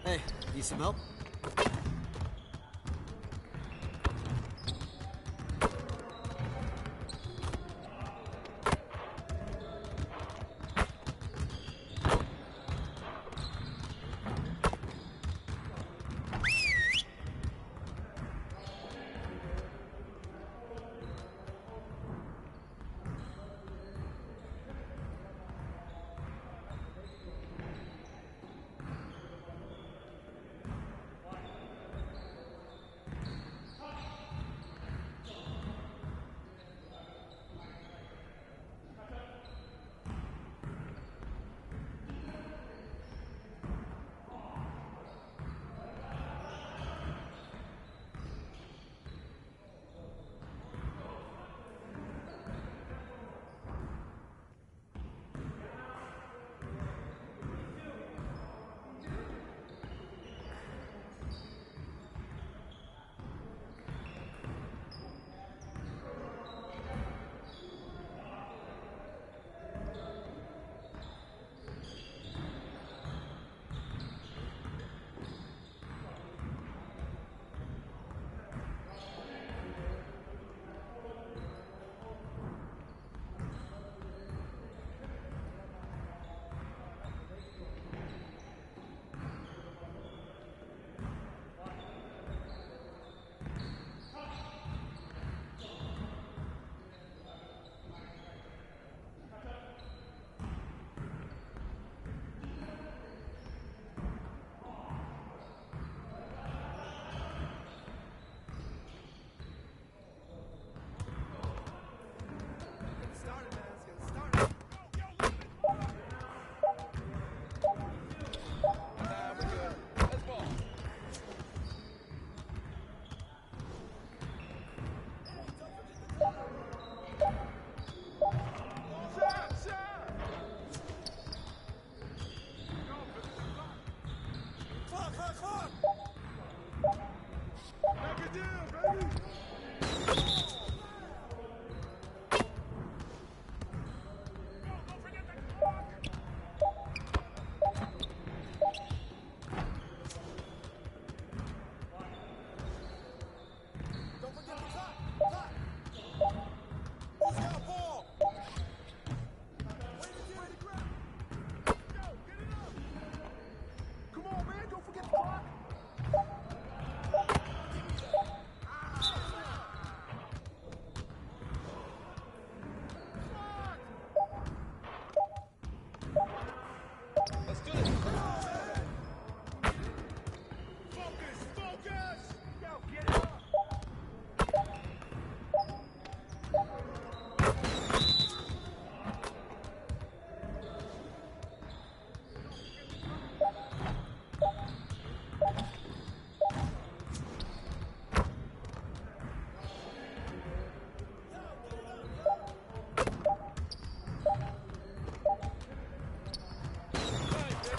Q: Hey, need some help?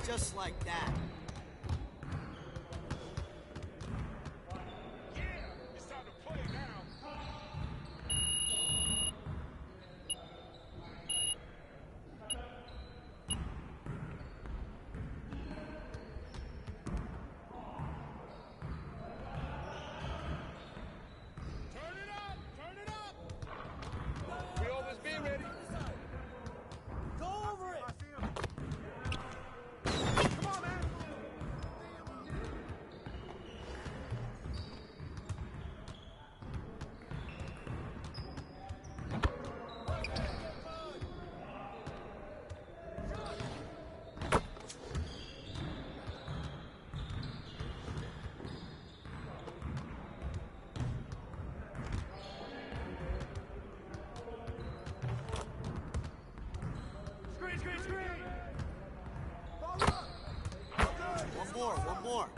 Q: Just like that.
B: We always
Q: One more.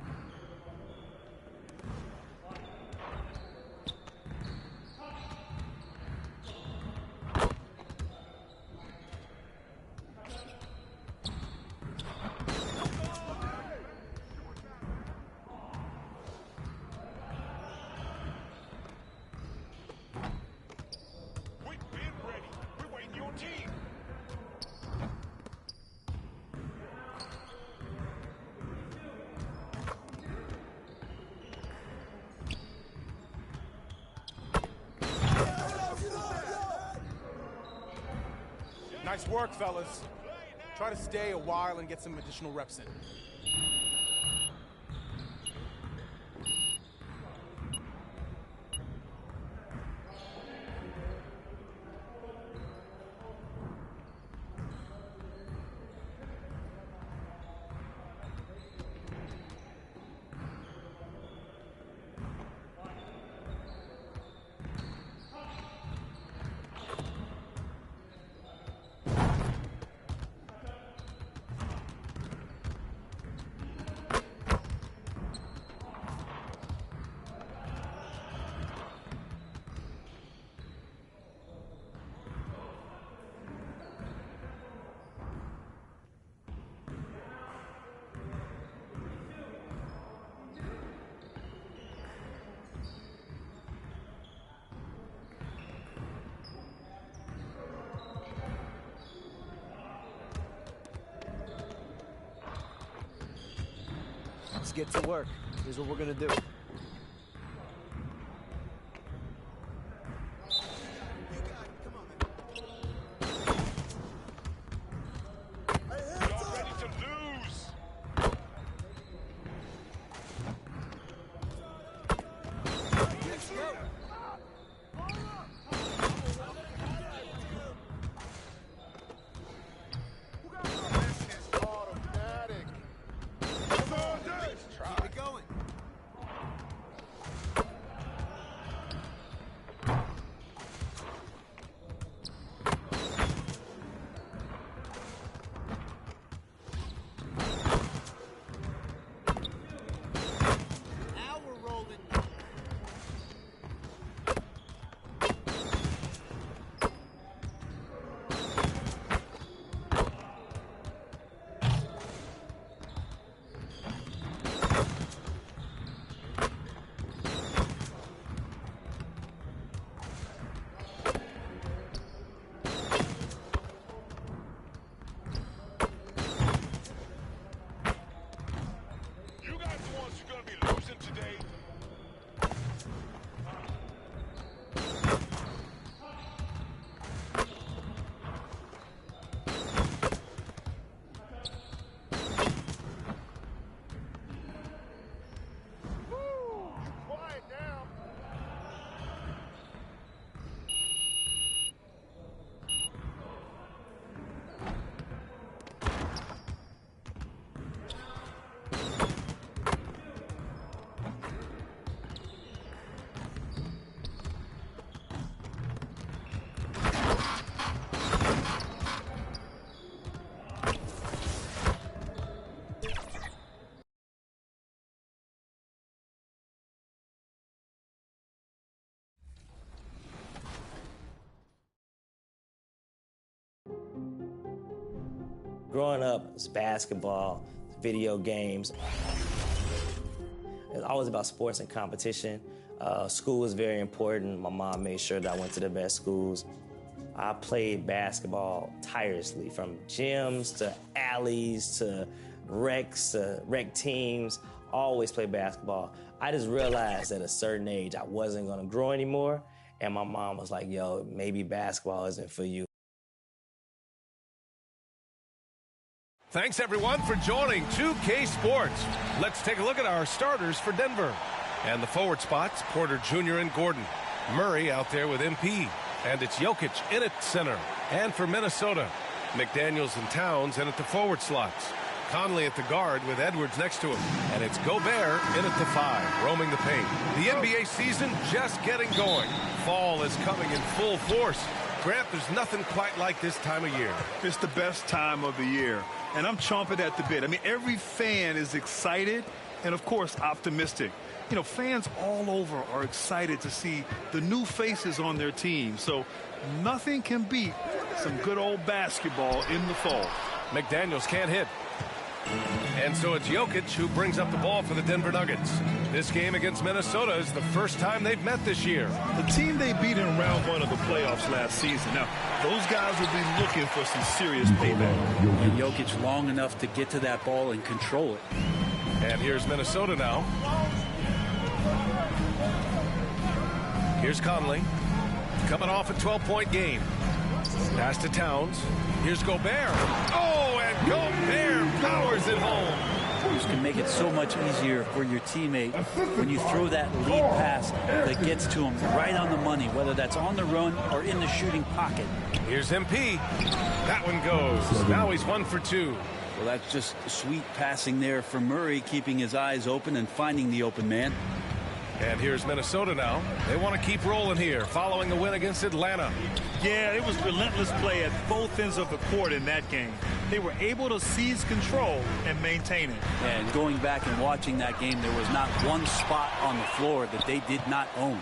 R: Nice work, fellas. Try to stay a while and get some additional reps in.
J: Let's get to work. Here's what we're gonna do.
L: Growing up, it's basketball, video games. It's always about sports and competition. School was very important. My mom made sure that I went to the best schools. I played basketball tirelessly, from gyms to alleys to recs to rec teams. Always played basketball. I just realized at a certain age I wasn't gonna grow anymore, and my mom was like, yo, maybe basketball isn't for you.
B: Thanks, everyone, for joining 2K Sports. Let's take a look at our starters for Denver. And the forward spots, Porter Jr. and Gordon. Murray out there with MP. And it's Jokic in at center. And for Minnesota, McDaniels and Towns in at the forward slots. Conley at the guard with Edwards next to him. And it's Gobert in at the 5, roaming the paint. The NBA season just getting going. Fall is coming in full force. Grant, there's nothing quite like this time of year.
C: It's the best time of the year, and I'm chomping at the bit. I mean, every fan is excited and, of course, optimistic. You know, fans all over are excited to see the new faces on their team. So nothing can beat some good old basketball in the fall.
B: McDaniels can't hit. And so it's Jokic who brings up the ball for the Denver Nuggets. This game against Minnesota is the first time they've met this year.
C: The team they beat in round 1 of the playoffs last season. Now, those guys will be looking for some serious payback.
S: And Jokic long enough to get to that ball and control it.
B: And here's Minnesota now. Here's Conley. Coming off a 12-point game. Pass to Towns. Here's Gobert. Oh, and Gobert powers it home.
S: This can make it so much easier for your teammate when you throw that lead pass that gets to him right on the money, whether that's on the run or in the shooting pocket.
B: Here's MP. That one goes. Now he's 1 for 2.
S: Well, that's just sweet passing there for Murray, keeping his eyes open and finding the open man.
B: And here's Minnesota now. They want to keep rolling here following the win against Atlanta.
C: Yeah, it was relentless play at both ends of the court in that game. They were able to seize control and maintain it.
S: And going back and watching that game, there was not one spot on the floor that they did not own.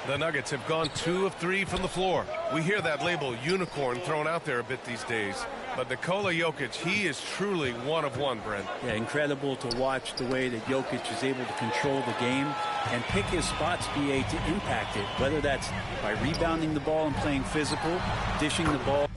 B: The Nuggets have gone 2 of 3 from the floor. We hear that label unicorn thrown out there a bit these days. But Nikola Jokic, he is truly 1 of 1, Brent.
S: Yeah, incredible to watch the way that Jokic is able to control the game and pick his spots, BA, to impact it, whether that's by rebounding the ball and playing physical, dishing the ball.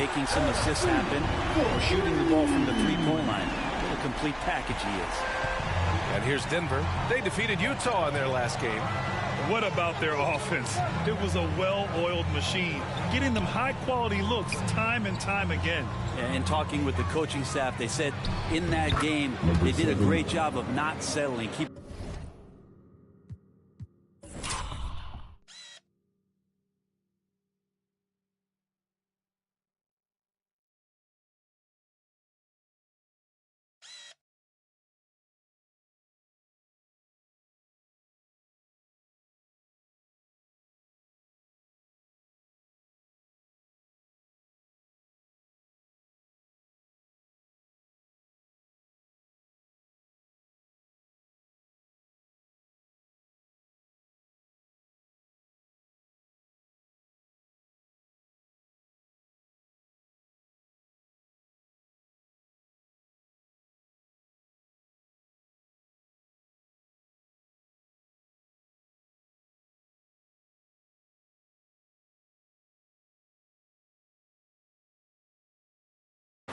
S: making some assists happen, or shooting the ball from the three-point line. What a complete package he is.
B: And here's Denver. They defeated Utah in their last game.
C: What about their offense? It was a well-oiled machine, getting them high-quality looks time and time again.
S: And talking with the coaching staff, they said in that game they did a great job of not settling.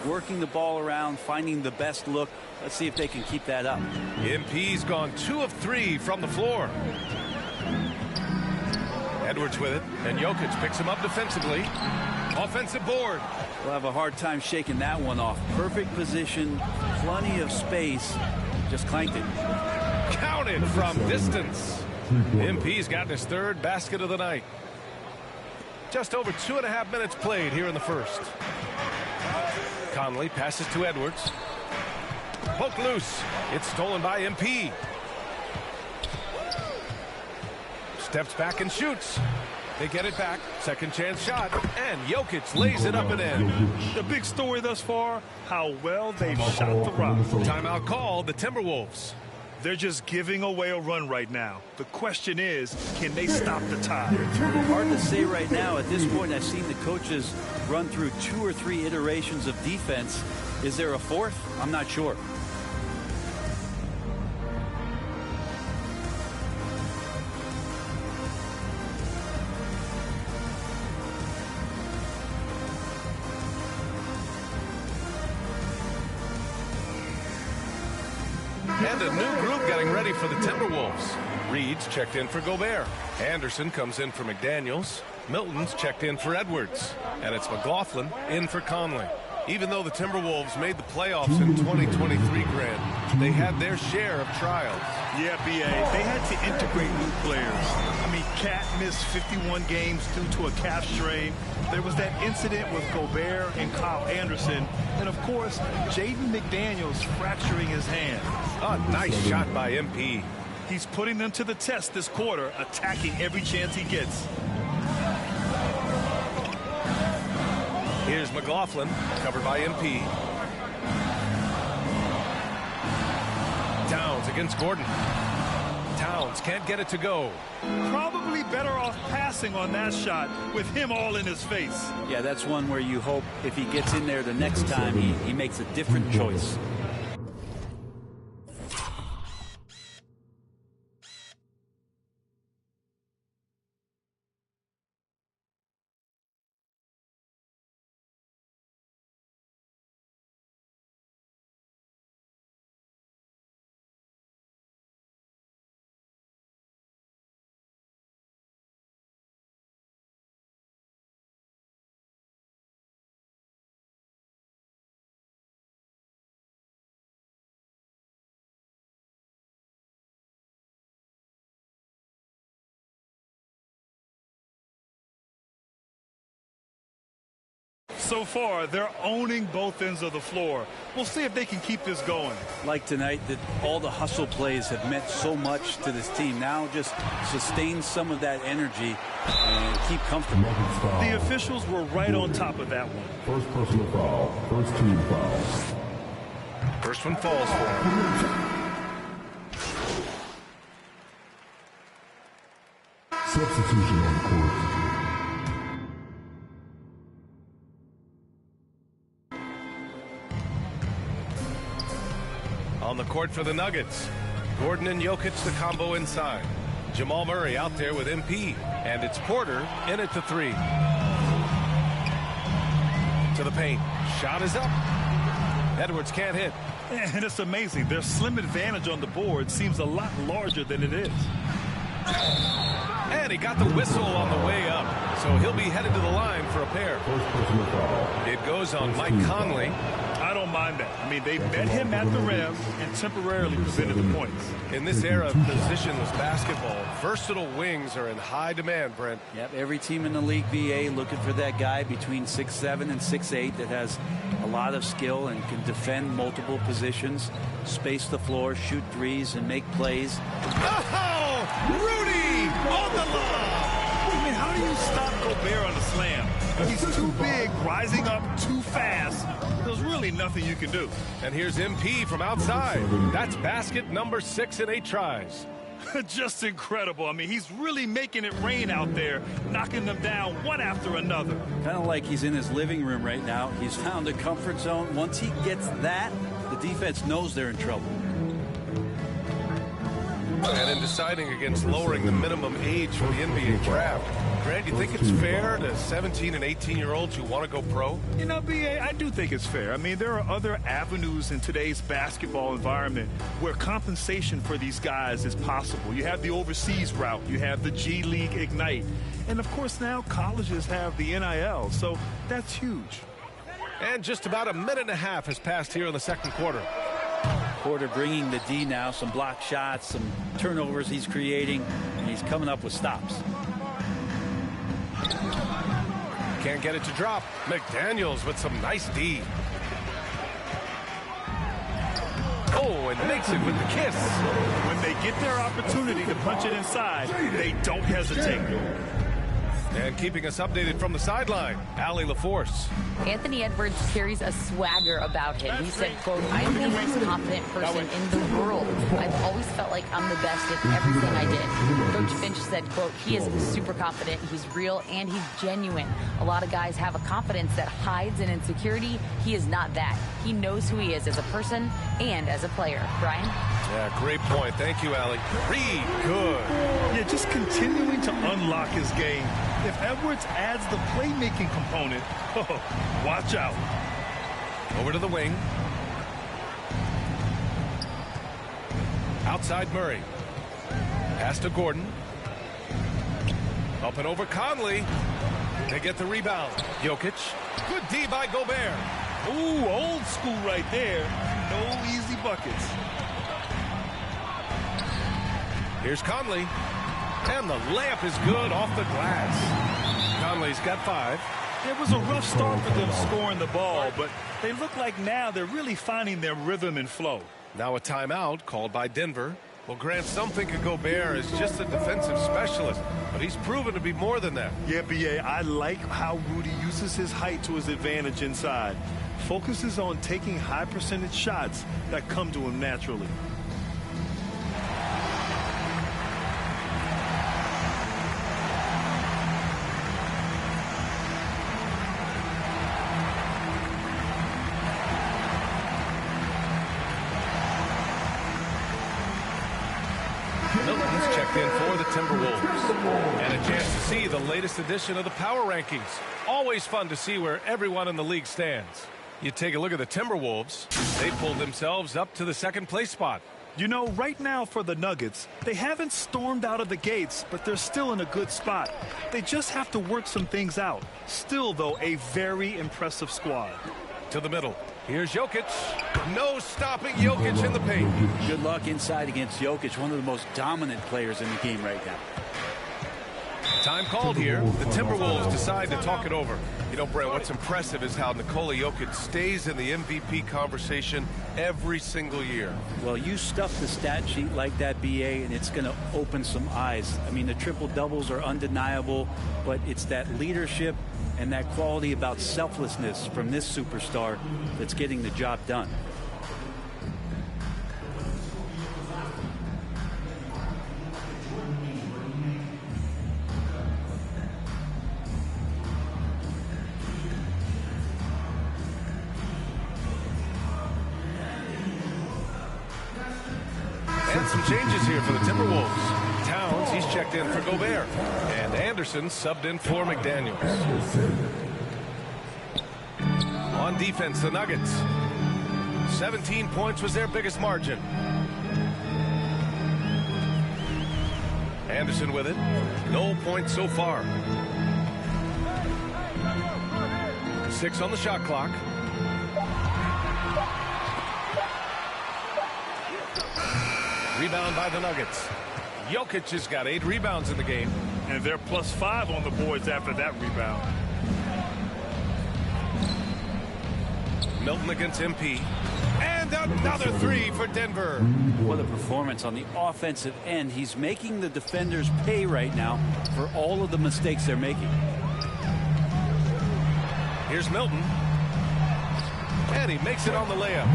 S: Working the ball around, finding the best look. Let's see if they can keep that up.
B: MP's gone 2 of 3 from the floor. Edwards with it, and Jokic picks him up defensively. Offensive board.
S: We'll have a hard time shaking that one off. Perfect position, plenty of space. Just clanked it.
B: Counted from distance. MP's gotten his 3rd basket of the night. Just over 2.5 minutes played here in the first. Conley passes to Edwards. Poked loose. It's stolen by MP. Steps back and shoots. They get it back. Second chance shot. And Jokic lays it up and in.
C: The big story thus far, how well they've shot the rock.
B: Timeout called the Timberwolves.
C: They're just giving away a run right now. The question is, can they stop the tide?
S: Hard to say right now. At this point, I've seen the coaches run through 2 or 3 iterations of defense. Is there a 4th? I'm not sure.
B: And a new group getting ready for the Timberwolves. Reed's checked in for Gobert. Anderson comes in for McDaniels. Milton's checked in for Edwards. And it's McLaughlin in for Conley. Even though the Timberwolves made the playoffs in 2023, Grant, they had their share of trials.
C: Yeah, B.A., they had to integrate new players. I mean, Cat missed 51 games due to a calf strain. There was that incident with Gobert and Kyle Anderson. And, of course, Jaden McDaniels fracturing his hand.
B: A nice shot by MP.
C: He's putting them to the test this quarter, attacking every chance he gets.
B: Here's McLaughlin, covered by MP. Towns against Gordon. Towns can't get it to go.
C: Probably better off passing on that shot with him all in his face.
S: Yeah, that's one where you hope if he gets in there the next time, he makes a different choice.
C: So far, they're owning both ends of the floor. We'll see if they can keep this going.
S: Like tonight, that all the hustle plays have meant so much to this team. Now just sustain some of that energy and keep comfortable.
C: The officials were right on top of that one.
O: First personal foul. First team foul.
B: First one falls for him.
O: Substitution on the court.
B: On the court for the Nuggets, Gordon and Jokic the combo inside. Jamal Murray out there with MP, and it's Porter in at the 3. To the paint. Shot is up. Edwards can't hit.
C: And it's amazing. Their slim advantage on the board seems a lot larger than it is.
B: And he got the whistle on the way up. So he'll be headed to the line for a pair. It goes on Mike Conley.
C: I don't mind that. I mean, they met him at the rim and temporarily prevented the points.
B: In this era of positionless basketball, versatile wings are in high demand, Brent.
S: Yep, every team in the league, VA, looking for that guy between 6'7" and 6'8" that has a lot of skill and can defend multiple positions, space the floor, shoot threes, and make plays.
B: Oh, Rudy on the lob.
C: I mean, how do you stop Gobert on the slam? He's too big, rising up too fast. There's really nothing you can do.
B: And here's MP from outside. That's basket number 6 in 8 tries.
C: Just incredible. I mean, he's really making it rain out there, knocking them down one after another.
S: Kind of like he's in his living room right now. He's found a comfort zone. Once he gets that, the defense knows they're in trouble.
B: And in deciding against lowering the minimum age for the NBA draft, Grant, you think it's fair to 17 and 18-year-olds who want to go pro?
C: You know, BA, I do think it's fair. I mean, there are other avenues in today's basketball environment where compensation for these guys is possible. You have the overseas route. You have the G League Ignite. And, of course, now colleges have the NIL, so that's huge.
B: And just about a minute and a half has passed here in the second quarter.
S: Porter bringing the D now, some block shots, some turnovers he's creating, and he's coming up with stops.
B: Can't get it to drop. McDaniels with some nice D. Oh, and makes it with the kiss.
C: When they get their opportunity to punch it inside, they don't hesitate.
B: And keeping us updated from the sideline, Allie LaForce.
E: Anthony Edwards carries a swagger about him. He said, quote, "I'm the most confident person in the world. I've always felt like I'm the best at everything I did." Coach Finch said, quote, "He is super confident, he's real, and he's genuine. A lot of guys have a confidence that hides an insecurity. He is not that. He knows who he is as a person and as a player." Brian?
B: Yeah, great point. Thank you, Allie. Reed, good.
C: Yeah, just continuing to unlock his game. If Edwards adds the playmaking component, watch out.
B: Over to the wing. Outside Murray. Pass to Gordon. Up and over Conley. They get the rebound. Jokic. Good D by Gobert.
C: Ooh, old school right there. No easy buckets.
B: Here's Conley. And the layup is good off the glass. Conley's got 5.
C: It was a rough start for them scoring the ball, but they look like now they're really finding their rhythm and flow.
B: Now a timeout called by Denver. Well, Grant, some think of Gobert as just a defensive specialist, but he's proven to be more than that.
C: Yeah, BA, I like how Rudy uses his height to his advantage inside. Focuses on taking high percentage shots that come to him naturally.
B: Milton's checked in for the Timberwolves. And a chance to see the latest edition of the power rankings. Always fun to see where everyone in the league stands. You take a look at the Timberwolves. They pulled themselves up to the second place spot.
C: You know, right now for the Nuggets, they haven't stormed out of the gates, but they're still in a good spot. They just have to work some things out. Still, though, a very impressive squad.
B: To the middle. Here's Jokic. No stopping Jokic in the paint.
S: Good luck inside against Jokic, one of the most dominant players in the game right now.
B: Time called here. The Timberwolves decide to talk it over. You know, Brent, what's impressive is how Nikola Jokic stays in the MVP conversation every single year.
S: Well, you stuff the stat sheet like that, BA, and it's going to open some eyes. I mean, the triple-doubles are undeniable, but it's that leadership and that quality about selflessness from this superstar that's getting the job done.
B: And some changes here for the Timberwolves. Towns, he's checked in for Gobert. And Anderson subbed in for McDaniels. On defense, the Nuggets. 17 points was their biggest margin. Anderson with it. No points so far. 6 on the shot clock. Rebound by the Nuggets. Jokic has got 8 rebounds in the game.
C: And they're +5 on the boards after that rebound.
B: Milton against MP. And another 3 for Denver.
S: What a performance on the offensive end. He's making the defenders pay right now for all of the mistakes they're making.
B: Here's Milton. And he makes it on the layup.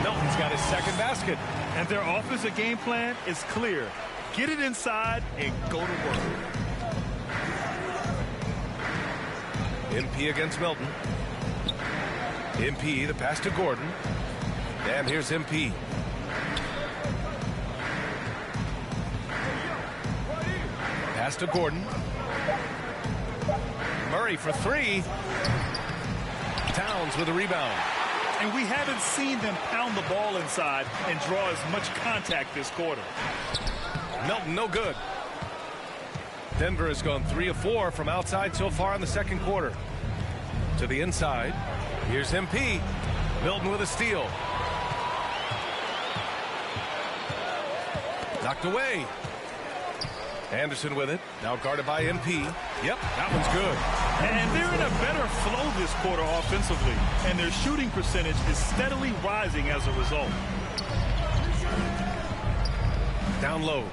B: Milton's got his second basket.
C: And their offensive game plan is clear. Get it inside and go to work.
B: MP against Milton. MP, the pass to Gordon. And here's MP. Pass to Gordon. Murray for 3. Towns with a rebound.
C: And we haven't seen them pound the ball inside and draw as much contact this quarter.
B: Milton, no good. Denver has gone 3 of 4 from outside so far in the second quarter. To the inside. Here's MP. Milton with a steal. Knocked away. Anderson with it. Now guarded by MP. Yep, that one's good.
C: And they're in a better flow this quarter offensively. And their shooting percentage is steadily rising as a result.
B: Down low.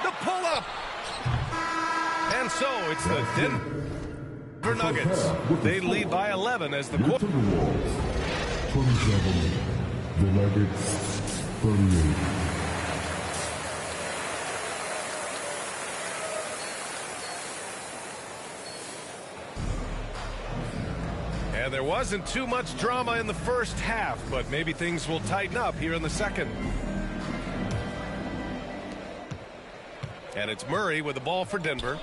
B: The pull-up. And so it's the Denver Nuggets. They lead by 11 as the quarter.
O: 27. The Nuggets 38.
B: And there wasn't too much drama in the first half, but maybe things will tighten up here in the second. And it's Murray with the ball for Denver.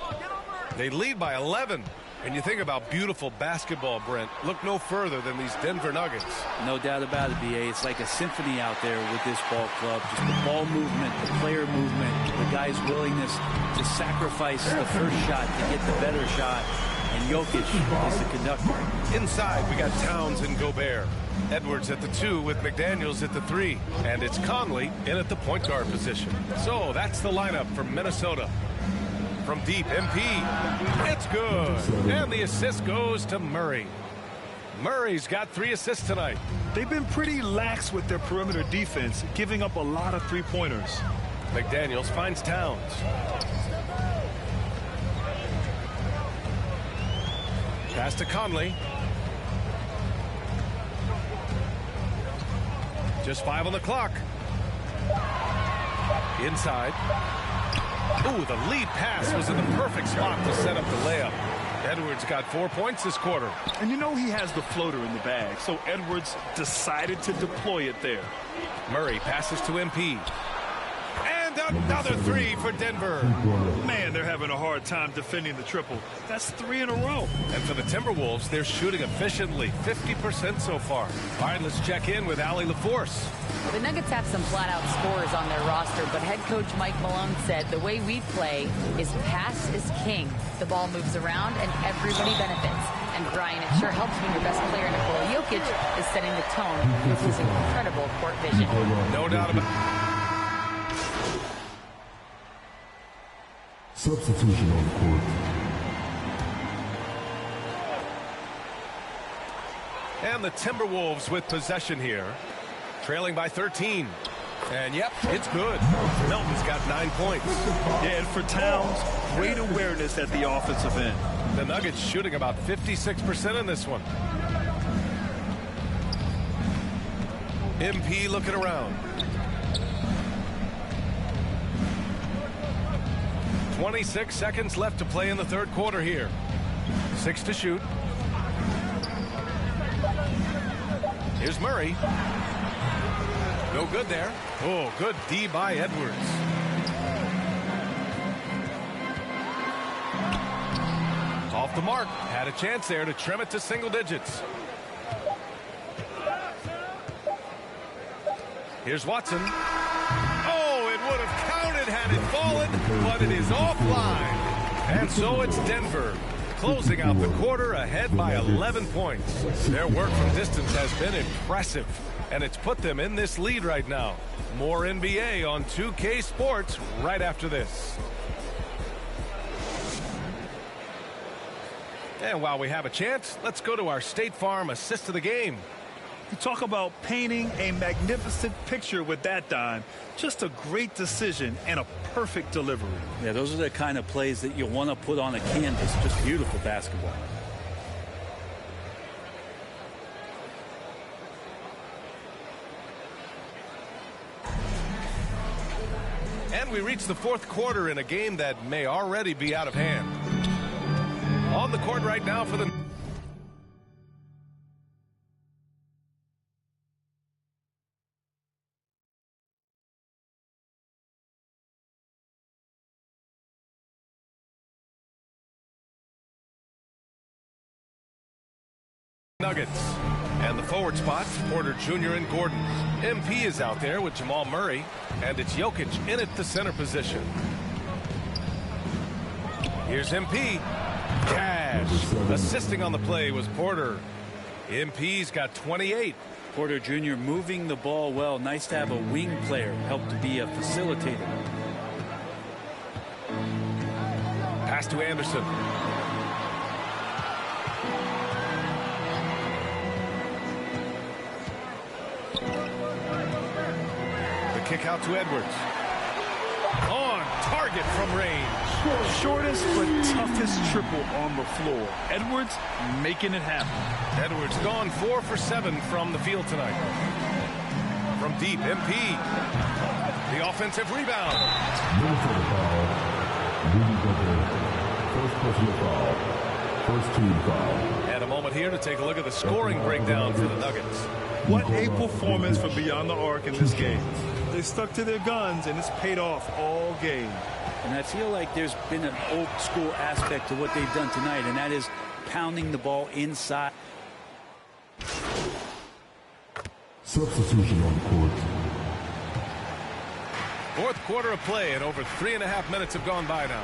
B: They lead by 11. And you think about beautiful basketball, Brent. Look no further than these Denver Nuggets.
S: No doubt about it, BA. It's like a symphony out there with this ball club. Just the ball movement, the player movement, the guy's willingness to sacrifice the first shot to get the better shot. And Jokic is the conductor.
B: Inside, we got Towns and Gobert. Edwards at the 2 with McDaniels at the 3. And it's Conley in at the point guard position. So that's the lineup for Minnesota. From deep, MP. It's good. And the assist goes to Murray. Murray's got 3 assists tonight.
C: They've been pretty lax with their perimeter defense, giving up a lot of three-pointers.
B: McDaniels finds Towns. Pass to Conley. Just 5 on the clock. Inside. Ooh, the lead pass was in the perfect spot to set up the layup. Edwards got 4 points this quarter.
C: And you know he has the floater in the bag, so Edwards decided to deploy it there.
B: Murray passes to MP. And another 3 for Denver.
C: Man, they're having a hard time defending the triple. That's 3 in a row.
B: And for the Timberwolves, they're shooting efficiently, 50% so far. All right, let's check in with Allie LaForce.
E: The Nuggets have some flat-out scorers on their roster, but head coach Mike Malone said the way we play is pass is king. The ball moves around and everybody benefits. And Brian, it sure helps when your best player, Nikola Jokic, is setting the tone with his incredible court vision.
B: No doubt about it.
O: Substitution on the court.
B: And the Timberwolves with possession here. Trailing by 13. And yep, it's good. Milton's got 9 points.
C: Yeah, and for Towns, great awareness at the offensive end.
B: The Nuggets shooting about 56% in this one. MP looking around. 26 seconds left to play in the third quarter here. 6 to shoot. Here's Murray. No good there. Oh, good D by Edwards. Off the mark. Had a chance there to trim it to single digits. Here's Watson. Oh, it would have counted had it fallen, but it is offline. And so it's Denver closing out the quarter ahead by 11 points. Their work from distance has been impressive, and it's put them in this lead right now. More NBA on 2K Sports right after this. And while we have a chance, let's go to our State Farm assist of the game.
C: You talk about painting a magnificent picture with that dime. Just a great decision and a perfect delivery.
S: Yeah, those are the kind of plays that you want to put on a canvas. Just beautiful basketball.
B: And we reach the fourth quarter in a game that may already be out of hand. On the court right now for the Nuggets. And the forward spots, Porter Jr. and Gordon. MP is out there with Jamal Murray, and it's Jokic in at the center position. Here's MP. Cash. Assisting on the play was Porter. MP's got 28.
S: Porter Jr. moving the ball well. Nice to have a wing player help to be a facilitator.
B: Pass to Anderson. Kick out to Edwards. On target from range.
C: Shortest but toughest triple on the floor. Edwards making it happen.
B: Edwards gone 4 for 7 from the field tonight. From deep, MP. The offensive rebound.
O: Minnesota foul. Rudy Gobert. First personal foul. First team foul.
B: And a moment here to take a look at the scoring breakdown for the Nuggets.
C: What a performance for Beyond the Arc in this game. They stuck to their guns, and it's paid off all game.
S: And I feel like there's been an old school aspect to what they've done tonight, and that is pounding the ball inside.
O: Substitution on the court.
B: Fourth quarter of play, and over 3.5 minutes have gone by now.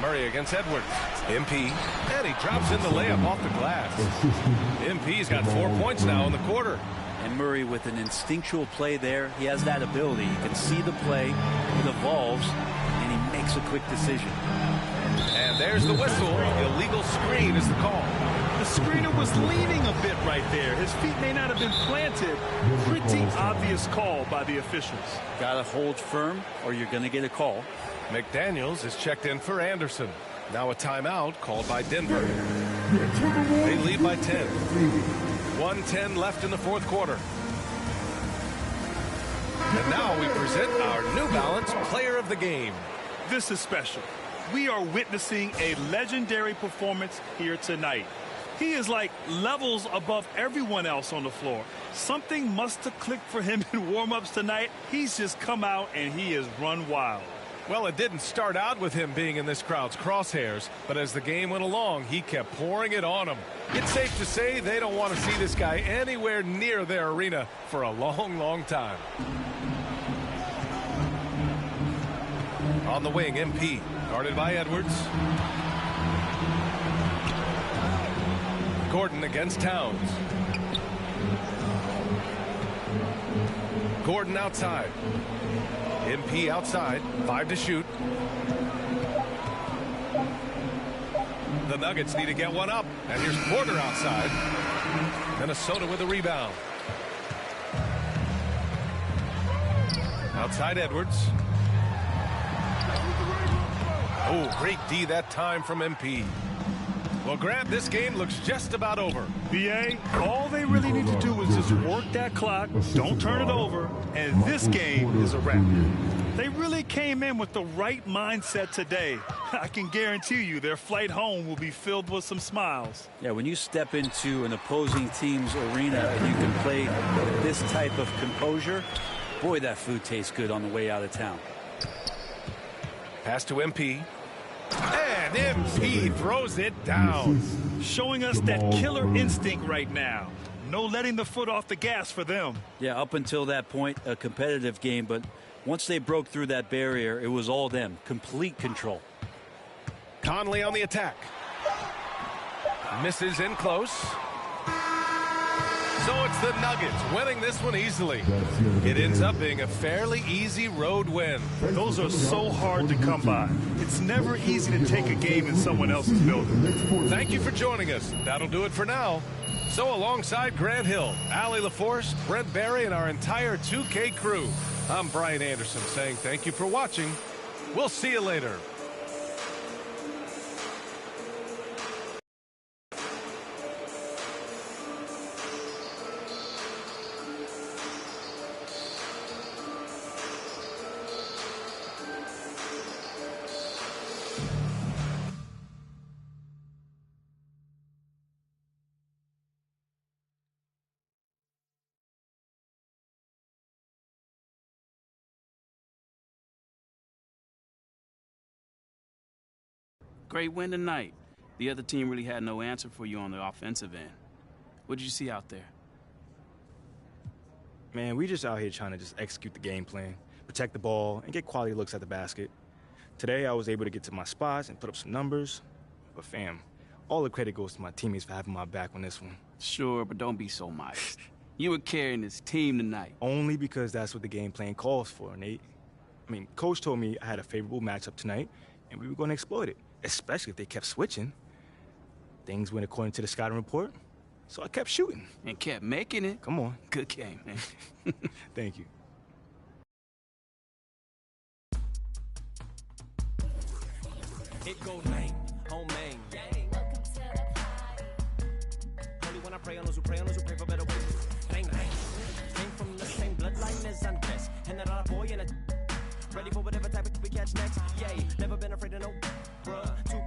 B: Murray against Edwards. MP, and he drops in the layup off the glass. MP's got 4 points now in the quarter.
S: And Murray with an instinctual play there. He has that ability. He can see the play, it evolves, and he makes a quick decision.
B: And there's the whistle. Illegal screen is the call.
C: The screener was leaning a bit right there. His feet may not have been planted. Pretty obvious call by the officials.
S: Got to hold firm or you're going to get a call.
B: McDaniels is checked in for Anderson. Now a timeout called by Denver. They lead by 10. 1:10 left in the fourth quarter. And now we present our New Balance Player of the Game.
C: This is special. We are witnessing a legendary performance here tonight. He is like levels above everyone else on the floor. Something must have clicked for him in warm-ups tonight. He's just come out and he has run wild.
B: Well, it didn't start out with him being in this crowd's crosshairs, but as the game went along, he kept pouring it on them. It's safe to say they don't want to see this guy anywhere near their arena for a long, long time. On the wing, MP, guarded by Edwards. Gordon against Towns. Gordon outside. MP outside, 5 to shoot. The Nuggets need to get one up, and here's Porter outside. Minnesota with a rebound. Outside Edwards. Oh, great D that time from MP. Well, Grant, this game looks just about over.
C: BA, all they really need to do is just work that clock, don't turn it over, and this game is a wrap. They really came in with the right mindset today. I can guarantee you their flight home will be filled with some smiles.
S: Yeah, when you step into an opposing team's arena and you can play with this type of composure, boy, that food tastes good on the way out of town.
B: Pass to MP. And MP throws it down.
C: Showing us that killer instinct right now. No letting the foot off the gas for them.
S: Yeah, up until that point, a competitive game, but once they broke through that barrier, it was all them. Complete control.
B: Conley on the attack. Misses in close. So it's the Nuggets winning this one easily. It ends up being a fairly easy road win.
C: Those are so hard to come by. It's never easy to take a game in someone else's building.
B: Thank you for joining us. That'll do it for now. So alongside Grant Hill, Allie LaForce, Brent Barry, and our entire 2K crew, I'm Brian Anderson saying thank you for watching. We'll see you later.
F: Great win tonight. The other team really had no answer for you on the offensive end. What did you see out there?
G: Man, we just out here trying to just execute the game plan, protect the ball, and get quality looks at the basket. Today, I was able to get to my spots and put up some numbers. But fam, all the credit goes to my teammates for having my back on this one.
F: Sure, but don't be so modest. You were carrying this team tonight.
G: Only because that's what the game plan calls for, Nate. I mean, Coach told me I had a favorable matchup tonight, and we were going to exploit it, especially if they kept switching. Things went according to the scouting report, so I kept shooting.
F: And kept making it.
G: Come on.
F: Good game, man.
G: Thank you.
H: It go lane, home main. Only when I pray on those who pray on those who pray for better ways. Bang, bang. Came from the same bloodline as Andres. And that other boy in a ready for whatever type of we catch next. Yay, never been afraid of no bruh. Two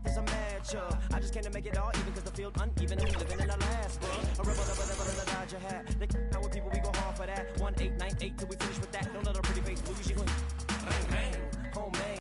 H: is a matchup. I just came to make it all even cause the field uneven and we living in the last, bruh. A rebel never in the Dodger hat. They out with people, we go hard for that. 1898 till we finish with that. Don't let her pretty face lose you. Bang, bang, home main.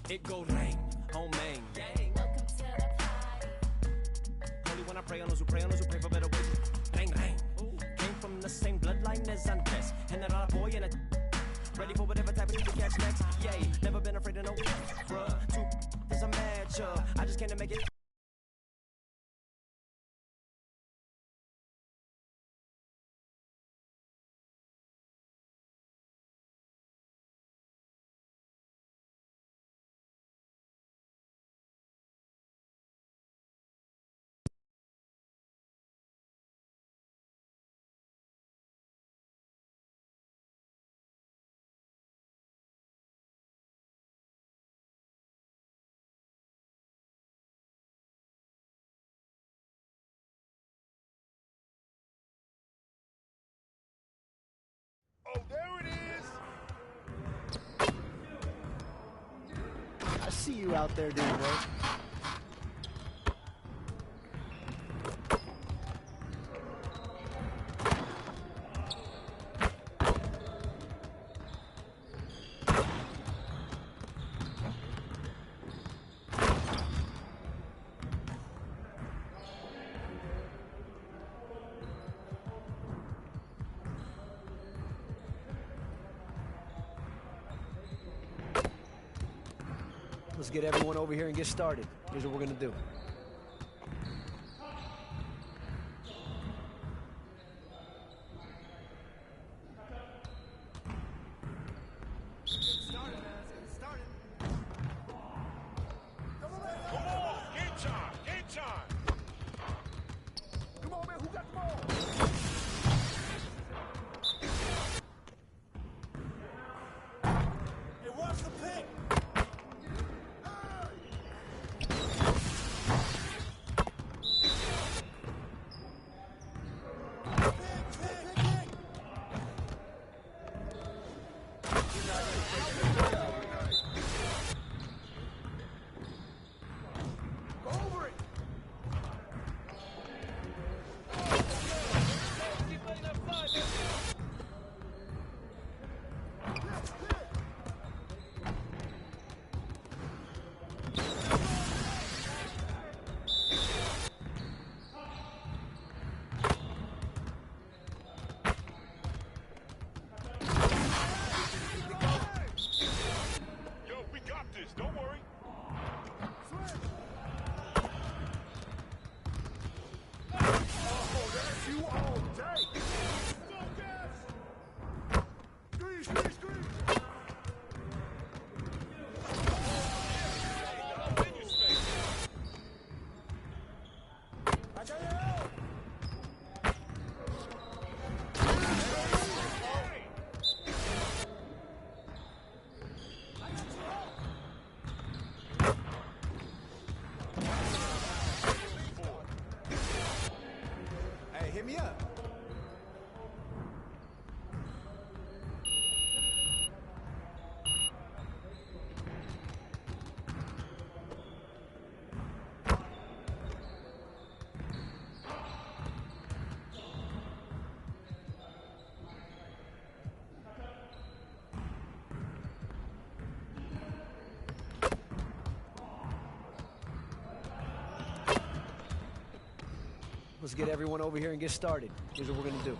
H: It go rain, home main.
I: Welcome to the party.
H: Only when I pray on those who pray for better ways. Bang, bang. Came from the same bloodline as Andres. And that other boy in a ready for whatever type of shit we catch next. Yay, never been afraid of no bruh. Two is a matchup. I just came to make it.
C: Oh, there it is.
J: I see you out there doing work. Let's get everyone over here and get started. Here's what we're gonna do. Let's get everyone over here and get started. Here's what we're gonna do.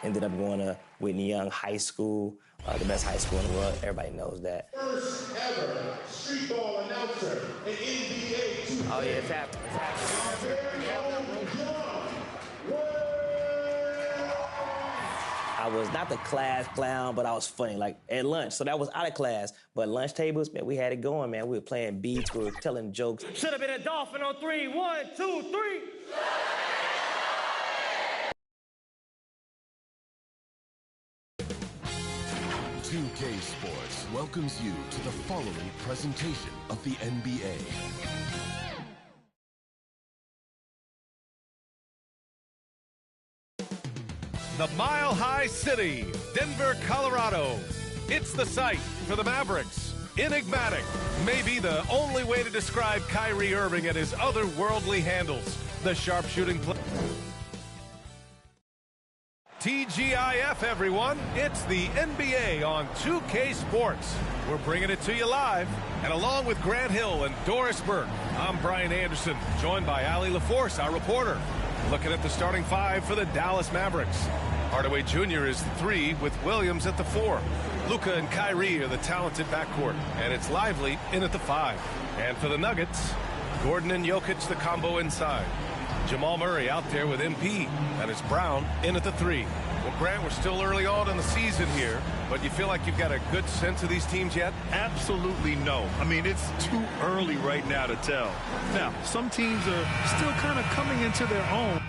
L: Ended up going to Whitney Young High School, the best high school in the world. Everybody knows that.
O: First ever street ball announcer in NBA.
L: Oh, yeah, it's happening. I was not the class clown, but I was funny, like at lunch. So that was out of class. But lunch tables, man, we had it going, man. We were playing beats, we were telling jokes.
T: Should have been a dolphin on 3. 1, 2, 3.
U: K Sports welcomes you to the following presentation of the NBA.
B: The Mile High City, Denver, Colorado. It's the site for the Mavericks. Enigmatic may be the only way to describe Kyrie Irving and his otherworldly handles. The sharpshooting play. TGIF, everyone. It's the NBA on 2K Sports. We're bringing it to you live. And along with Grant Hill and Doris Burke, I'm Brian Anderson, joined by Allie LaForce, our reporter. Looking at the starting 5 for the Dallas Mavericks. Hardaway Jr. is the 3 with Williams at the 4. Luka and Kyrie are the talented backcourt, and it's Lively in at the 5. And for the Nuggets, Gordon and Jokic, the combo inside. Jamal Murray out there with MP, and it's Brown in at the 3. Well, Grant, we're still early on in the season here, but you feel like you've got a good sense of these teams yet?
C: Absolutely no. I mean, it's too early right now to tell. Now, some teams are still kind of coming into their own.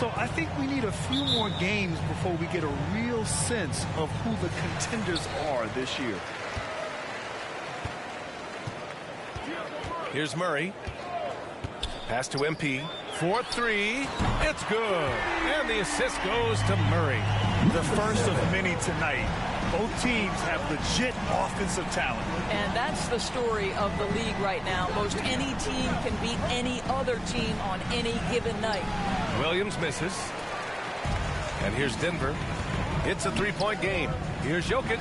C: So I think we need a few more games before we get a real sense of who the contenders are this year.
B: Here's Murray. Pass to MP. 4-3. It's good. And the assist goes to Murray.
C: The first of many tonight. Both teams have legit offensive talent.
A: And that's the story of the league right now. Most any team can beat any other team on any given night.
B: Williams misses. And here's Denver. It's a three-point game. Here's Jokic.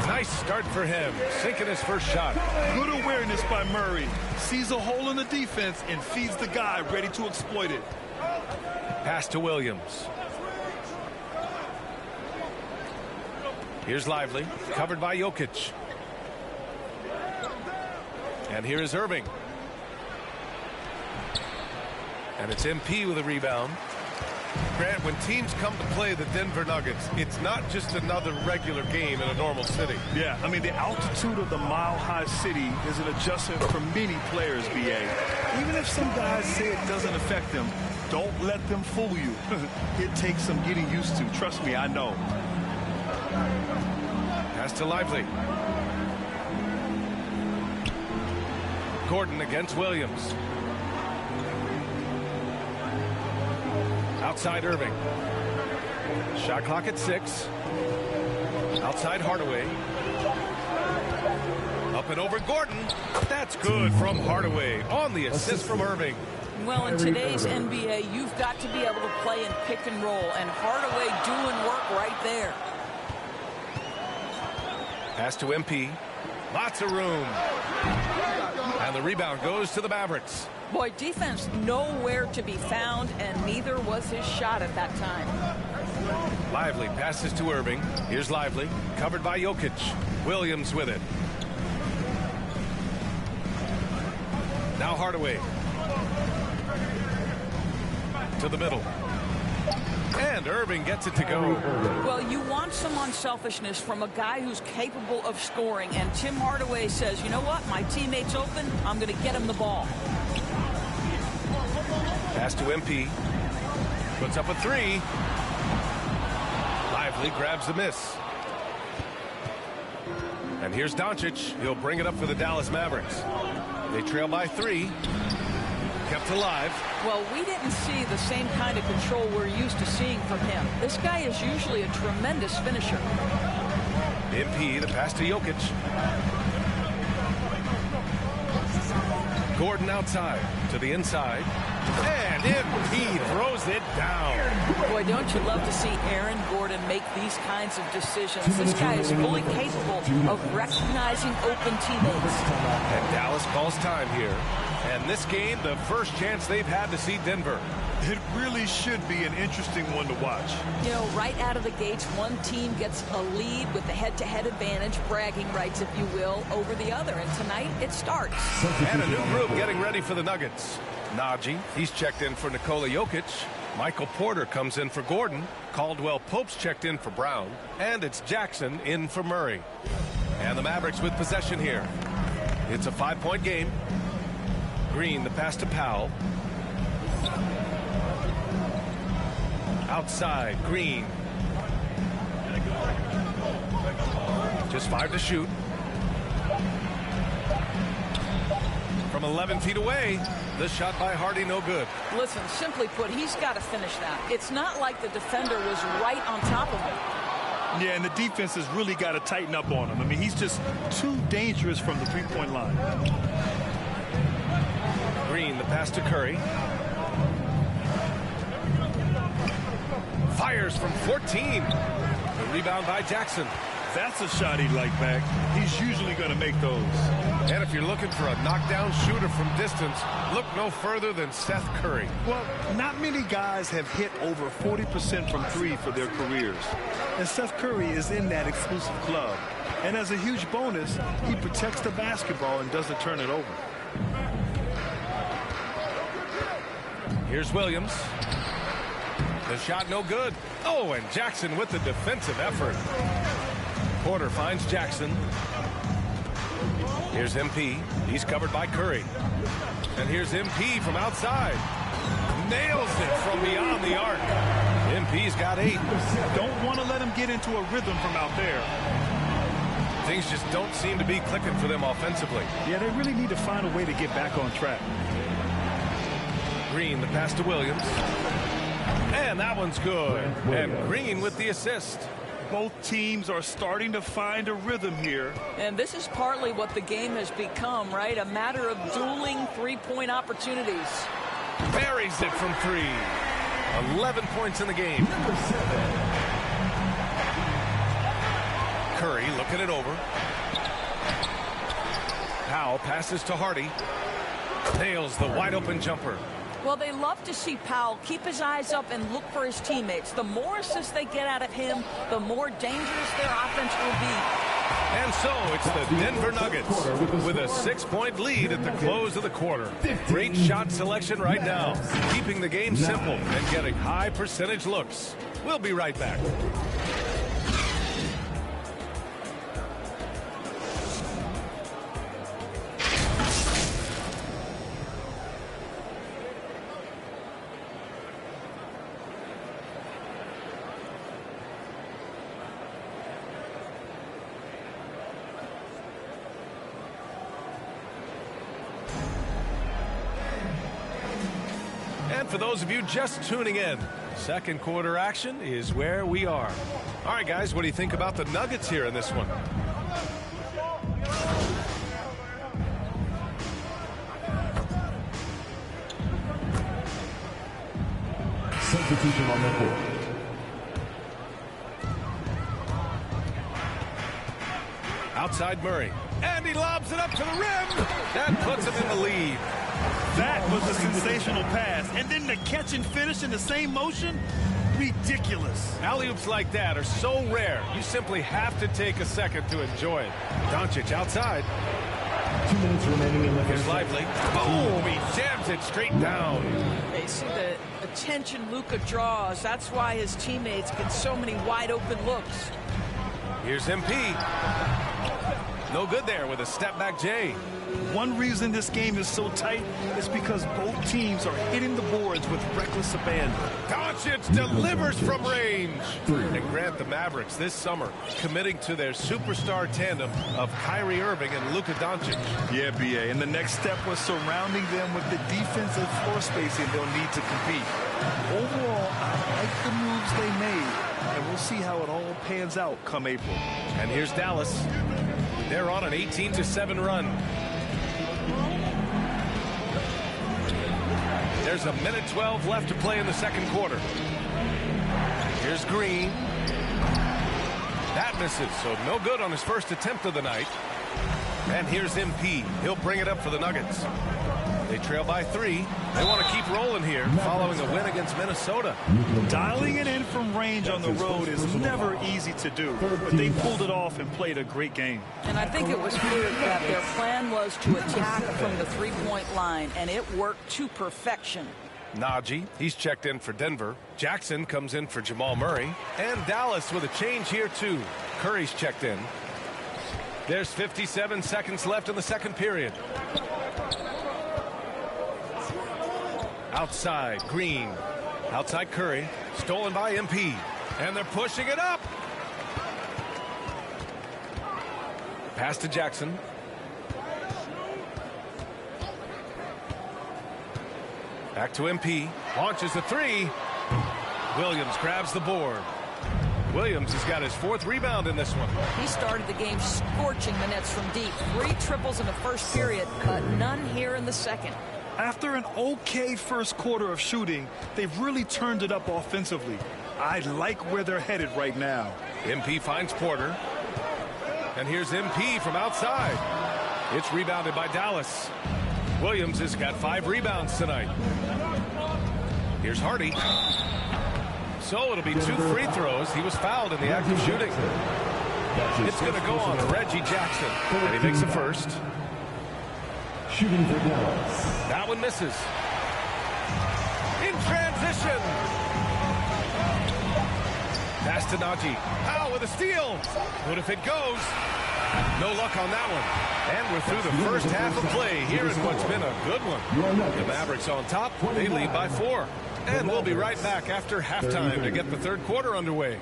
B: Nice start for him. Sinking his first shot.
C: Good awareness by Murray. Sees a hole in the defense and feeds the guy ready to exploit it.
B: Pass to Williams. Here's Lively, covered by Jokic. And here is Irving. And it's MP with a rebound. Grant, when teams come to play the Denver Nuggets, it's not just another regular game in a normal city.
C: Yeah, I mean, the altitude of the mile-high city is an adjustment for many players, BA. Even if some guys say it doesn't affect them, don't let them fool you. It takes some getting used to. Trust me, I know.
B: Pass to Lively. Gordon against Williams. Outside Irving. Shot clock at 6. Outside Hardaway. Up and over Gordon. That's good from Hardaway on the assist from Irving.
A: Well, in today's NBA, you've got to be able to play in pick and roll, and Hardaway doing work right there.
B: Pass to MP. Lots of room. And the rebound goes to the Mavericks.
A: Boy, defense nowhere to be found, and neither was his shot at that time.
B: Lively passes to Irving. Here's Lively, covered by Jokic. Williams with it. Now Hardaway. To the middle. And Irving gets it to go.
A: Well, you want some unselfishness from a guy who's capable of scoring, and Tim Hardaway says, you know what, my teammate's open, I'm going to get him the ball.
B: Pass to MP. Puts up a 3. Lively grabs the miss. And here's Doncic. He'll bring it up for the Dallas Mavericks. They trail by 3. Kept alive.
A: Well, we didn't see the same kind of control we're used to seeing from him. This guy is usually a tremendous finisher.
B: MP, the pass to Jokic. Gordon outside to the inside. And MP throws it down.
A: Boy, don't you love to see Aaron Gordon make these kinds of decisions. This guy is fully capable of recognizing open teammates.
B: And Dallas calls time here. And this game, the first chance they've had to see Denver.
C: It really should be an interesting one to watch.
A: You know, right out of the gates, one team gets a lead with the head-to-head advantage, bragging rights, if you will, over the other. And tonight, it starts.
B: And a new group getting ready for the Nuggets. Najee, he's checked in for Nikola Jokic. Michael Porter comes in for Gordon. Caldwell Pope's checked in for Brown. And it's Jackson in for Murray. And the Mavericks with possession here. It's a 5-point game. Green, the pass to Powell. Outside, Green. Just 5 to shoot. From 11 feet away, the shot by Hardy, no good.
A: Listen, simply put, he's got to finish that. It's not like the defender was right on top of him.
C: Yeah, and the defense has really got to tighten up on him. I mean, he's just too dangerous from the three-point line.
B: Green, the pass to Curry. Fires from 14. The rebound by Jackson.
C: That's a shot he'd like back. He's usually going to make those.
B: And if you're looking for a knockdown shooter from distance, look no further than Seth Curry.
C: Well, not many guys have hit over 40% from 3 for their careers. And Seth Curry is in that exclusive club. And as a huge bonus, he protects the basketball and doesn't turn it over.
B: Here's Williams. The shot no good. Oh, and Jackson with the defensive effort. Porter finds Jackson. Here's MP. He's covered by Curry. And here's MP from outside. nails it from beyond the arc. MP's got 8.
C: Don't want to let him get into a rhythm from out there.
B: Things just don't seem to be clicking for them offensively.
C: Yeah, they really need to find a way to get back on track.
B: Green, the pass to Williams. And that one's good. And Green with the assist.
C: Both teams are starting to find a rhythm here.
A: And this is partly what the game has become, right? A matter of dueling three-point opportunities.
B: Buries it from 3. 11 points in the game. Curry looking it over. Powell passes to Hardy. Nails the wide-open jumper.
A: Well, they love to see Powell keep his eyes up and look for his teammates. The more assists they get out of him, the more dangerous their offense will be.
B: And so it's the Denver Nuggets with a 6-point lead at the close of the quarter. Great shot selection right now, keeping the game simple and getting high percentage looks. We'll be right back. And for those of you just tuning in, second quarter action is where we are. All right, guys, what do you think about the Nuggets here in this one?
O: Substitution on the court.
B: Outside Murray. And he lobs it up to the rim. That puts him in the lead.
C: That was a sensational pass. And then the catch and finish in the same motion? Ridiculous.
B: Alley-oops like that are so rare, you simply have to take a second to enjoy it. Doncic outside.
O: 2 minutes remaining in the
B: Here's
O: first.
B: Lively. Boom! He jams it straight down.
A: They see the attention Luka draws. That's why his teammates get so many wide-open looks.
B: Here's MP. No good there with a step-back J.
C: One reason this game is so tight is because both teams are hitting the boards with reckless abandon.
B: Doncic delivers from range. And grant the Mavericks this summer committing to their superstar tandem of Kyrie Irving and Luka Doncic.
C: Yeah, BA. And the next step was surrounding them with the defensive floor spacing they'll need to compete. Overall, I like the moves they made, and we'll see how it all pans out come April.
B: And here's Dallas. They're on an 18-7 run. There's a minute 12 left to play in the second quarter. Here's Green. That misses, so no good on his first attempt of the night. And here's MP. He'll bring it up for the Nuggets. They trail by 3. They want to keep rolling here following a win against Minnesota.
C: Dialing it in from range on the road is never easy to do, but they pulled it off and played a great game.
A: And I think it was clear that their plan was to attack from the three-point line, and it worked to perfection.
B: Najee, he's checked in for Denver. Jackson comes in for Jamal Murray. And Dallas with a change here, too. Curry's checked in. There's 57 seconds left in the second period. Outside, Green. Outside, Curry. Stolen by MP. And they're pushing it up. Pass to Jackson. Back to MP. Launches the 3. Williams grabs the board. Williams has got his 4th rebound in this one.
A: He started the game scorching the Nets from deep. 3 triples in the first period, but none here in the second.
C: After an okay first quarter of shooting, they've really turned it up offensively. I like where they're headed right now.
B: MP finds Porter. And here's MP from outside. It's rebounded by Dallas. Williams has got 5 rebounds tonight. Here's Hardy. So it'll be 2 free throws. He was fouled in the act of shooting. It's going to go on Reggie Jackson. And he makes the first.
O: Shooting for Dallas.
B: That one misses. In transition. Pass to Najee. Powell with a steal. What if it goes? No luck on that one. And we're through the first half of play here in what's been a good one. The Mavericks on top. They lead by 4. And we'll be right back after halftime to get the third quarter underway.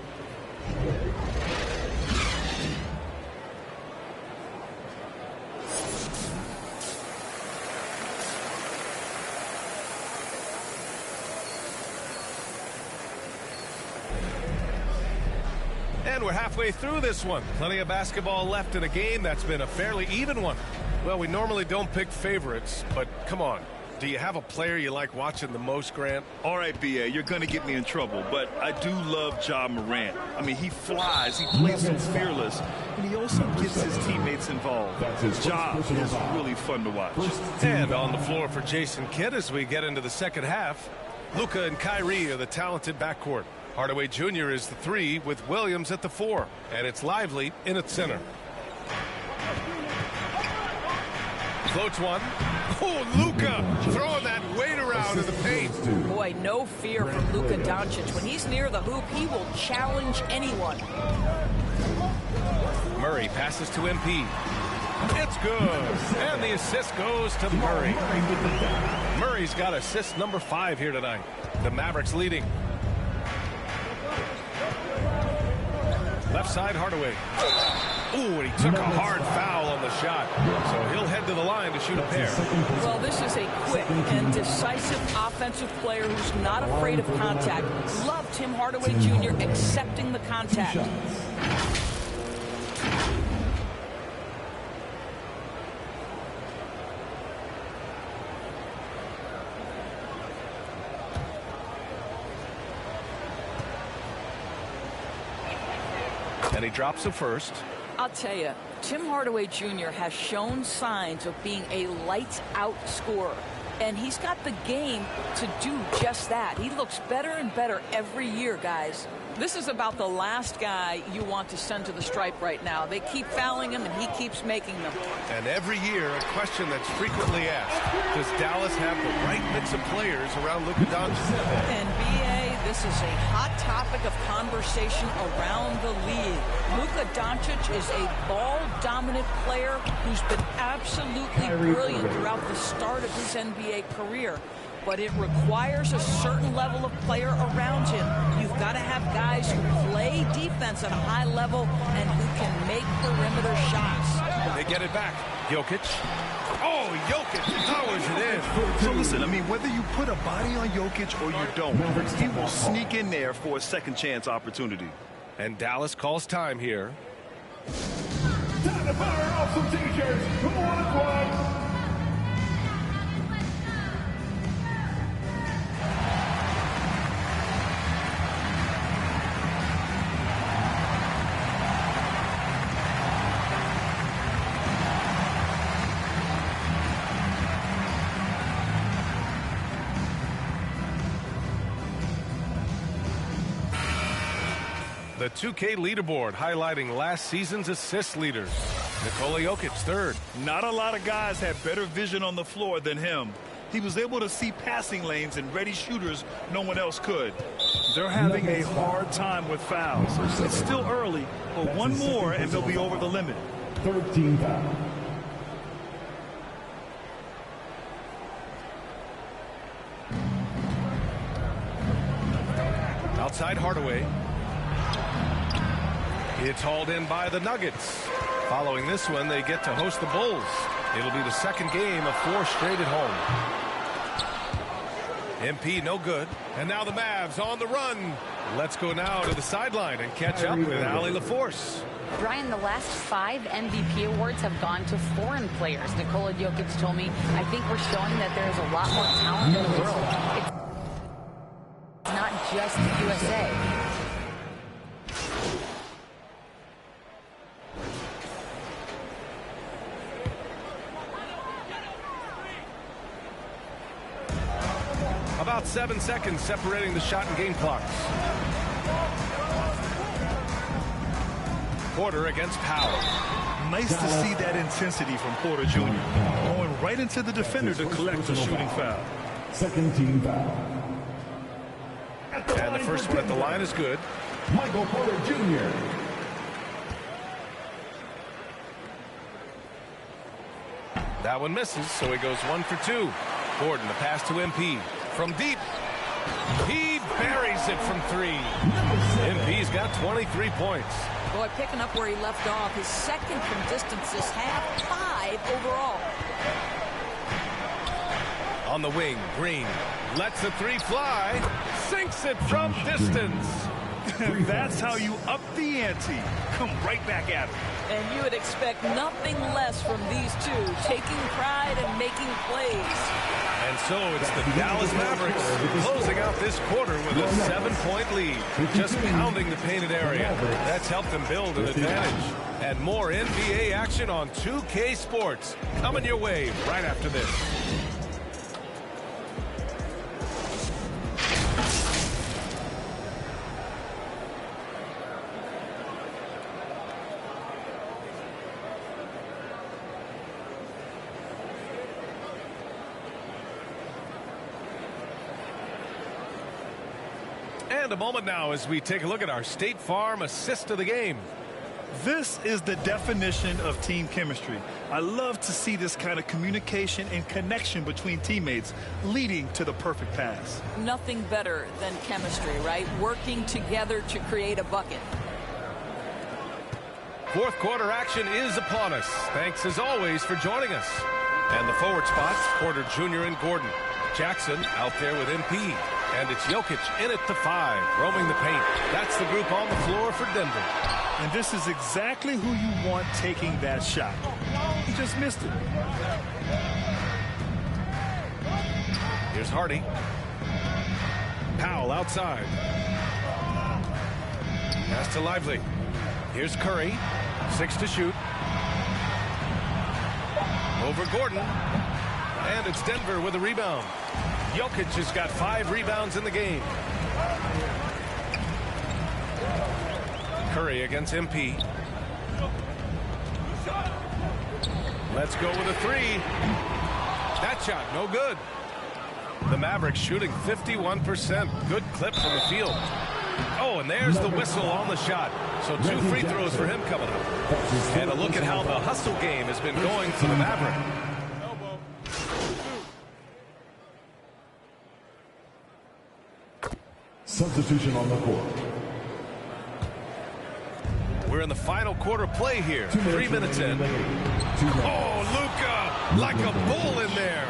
B: And we're halfway through this one. Plenty of basketball left in a game that's been a fairly even one. Well, we normally don't pick favorites, but come on. Do you have a player you like watching the most, Grant?
C: All right, B.A., you're going to get me in trouble, but I do love Ja Morant. I mean, he flies, he plays so fearless, and he also gets his teammates involved. Ja is really fun to watch.
B: And on the floor for Jason Kidd as we get into the second half, Luka and Kyrie are the talented backcourt. Hardaway Jr. is the 3 with Williams at the 4, and it's Lively in its center. Floats one. Oh, Luka throwing that weight around in the paint.
A: Boy, no fear from Luka Doncic. When he's near the hoop, he will challenge anyone.
B: Murray passes to MP. It's good. And the assist goes to Murray. Murray's got assist number 5 here tonight. The Mavericks leading. Left side, Hardaway. Ooh, and he took a hard foul on the shot. So he'll head to the line to shoot a pair.
A: Well, this is a quick and decisive offensive player who's not afraid of contact. Love Tim Hardaway Jr. accepting the contact.
B: And he drops the first.
A: I'll tell you, Tim Hardaway Jr. has shown signs of being a lights-out scorer. And he's got the game to do just that. He looks better and better every year, guys. This is about the last guy you want to send to the stripe right now. They keep fouling him, and he keeps making them.
B: And every year, a question that's frequently asked, does Dallas have the right mix of players around Luka Doncic?
A: And B.A., this is a hot topic of conversation around the league. Luka Doncic is a ball-dominant player who's been absolutely brilliant throughout the start of his NBA career. But it requires a certain level of player around him. You've got to have guys who play defense at a high level and who can make perimeter shots.
B: They get it back. Jokic. Oh, Jokic powers it in.
C: So listen, I mean, whether you put a body on Jokic or you don't, he will sneak in there for a second chance opportunity.
B: And Dallas calls time here.
O: Time to fire off some t-shirts. Who wants one?
B: The 2K leaderboard highlighting last season's assist leaders. Nikola Jokic, 3rd.
C: Not a lot of guys had better vision on the floor than him. He was able to see passing lanes and ready shooters no one else could. They're having a hard time with fouls. It's still early, but one more and they'll be over the limit.
O: 13 foul.
B: Outside Hardaway. It's hauled in by the Nuggets. Following this one, they get to host the Bulls. It'll be the second game of 4 straight at home. MP no good. And now the Mavs on the run. Let's go now to the sideline and catch up with Allie LaForce.
E: Brian, the last 5 MVP awards have gone to foreign players. Nikola Jokic told me, I think we're showing that there's a lot more talent in the world. It's not just the USA.
B: About 7 seconds separating the shot and game clocks. Porter against Powell.
C: Nice to see that intensity from Porter Jr. Going right into the defender to collect the shooting foul.
O: Second team foul.
B: And the first one at the line is good.
O: Michael Porter Jr.
B: That one misses, so he goes 1 for 2. Gordon, the pass to MP. From deep. He buries it from 3. MP's got 23 points.
A: Boy, picking up where he left off. His second from distance this half, 5 overall.
B: On the wing, Green lets the 3 fly. Sinks it from distance.
C: That's how you up the ante. Come right back at him.
A: And you would expect nothing less from these two, taking pride and making plays.
B: And so it's the Dallas Mavericks closing out this quarter with a 7-point lead. Just pounding the painted area. That's helped them build an advantage. And more NBA action on 2K Sports coming your way right after this. And a moment now as we take a look at our State Farm assist of the game.
C: This is the definition of team chemistry. I love to see this kind of communication and connection between teammates leading to the perfect pass.
A: Nothing better than chemistry, right? Working together to create a bucket.
B: Fourth quarter action is upon us. Thanks as always for joining us. And the forward spots, Porter Jr. and Gordon. Jackson out there with MP. And it's Jokic in at the 5, roaming the paint. That's the group on the floor for Denver.
C: And this is exactly who you want taking that shot. He just missed it.
B: Here's Hardy. Powell outside. Pass to Lively. Here's Curry. 6 to shoot. Over Gordon. And it's Denver with a rebound. Jokic has got 5 rebounds in the game. Curry against MP. Let's go with a 3. That shot, no good. The Mavericks shooting 51%. Good clip from the field. Oh, and there's the whistle on the shot. So 2 free throws for him coming up. And a look at how the hustle game has been going for the Mavericks.
O: Substitution on the court.
B: We're in the final quarter play here. 3 minutes in. Oh, Luka, like a bull in there.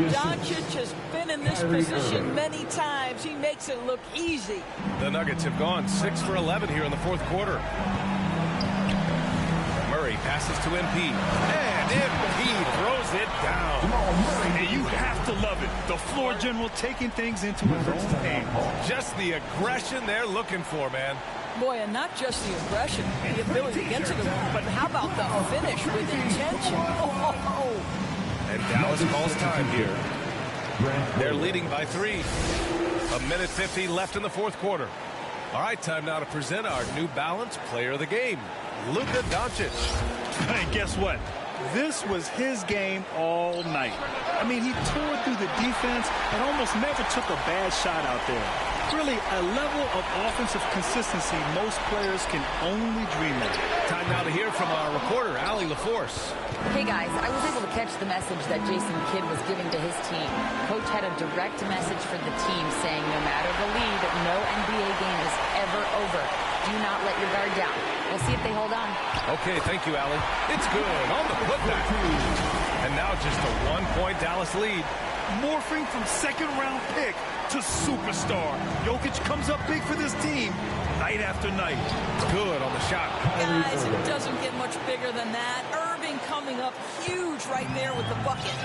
A: Doncic has been in this position many times. He makes it look easy.
B: The Nuggets have gone 6 for 11 here in the fourth quarter. Murray passes to MP. And MP throws it down.
C: And you have to love it. The floor general taking things into his own hands.
B: Just the aggression they're looking for, man.
A: Boy, and not just the aggression, the ability to get to the rim, but how about the finish with intention? Oh.
B: And Dallas calls time here. They're leading by 3. 1:50 left in the fourth quarter. All right, time now to present our New Balance player of the game, Luka Doncic.
C: And guess what? This was his game all night. I mean, he tore through the defense and almost never took a bad shot out there. Really, a level of offensive consistency most players can only dream of.
B: Time now to hear from our reporter, Allie LaForce.
E: Hey guys, I was able to catch the message that Jason Kidd was giving to his team. Coach had a direct message for the team saying no matter the lead, no NBA game is ever over. Do not let your guard down. We'll see if they hold on.
B: Okay, thank you, Allie. It's good on the putback. And now just a 1-point Dallas lead.
C: Morphing from second-round pick to superstar. Jokic comes up big for this team night after night.
B: Good on the shot.
A: Guys, it doesn't get much bigger than that. Irving coming up huge right there with the bucket.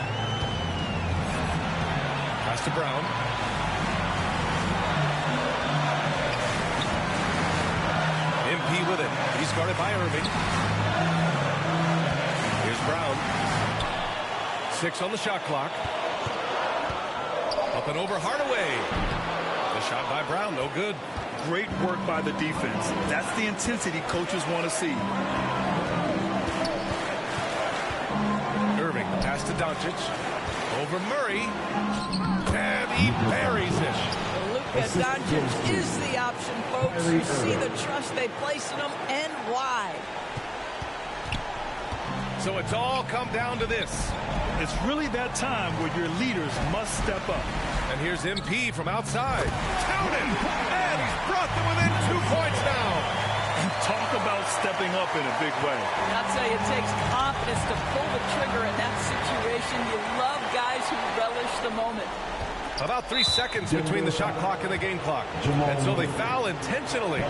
B: Pass to Brown. MP with it. He's guarded by Irving. Here's Brown. 6 on the shot clock. Up and over Hardaway. The shot by Brown, no good.
C: Great work by the defense. That's the intensity coaches want to see.
B: Irving, pass to Doncic. Over Murray. And he buries it.
A: Luka Doncic is the option, folks. You see the trust they place in him and why.
B: So it's all come down to this.
C: It's really that time where your leaders must step up.
B: And here's MP from outside. Count it! And he's brought them within 2 points now.
C: And talk about stepping up in a big way.
A: I'll tell you, it takes confidence to pull the trigger in that situation. You love guys who relish the moment.
B: About 3 seconds between the shot clock and the game clock. And so they foul intentionally.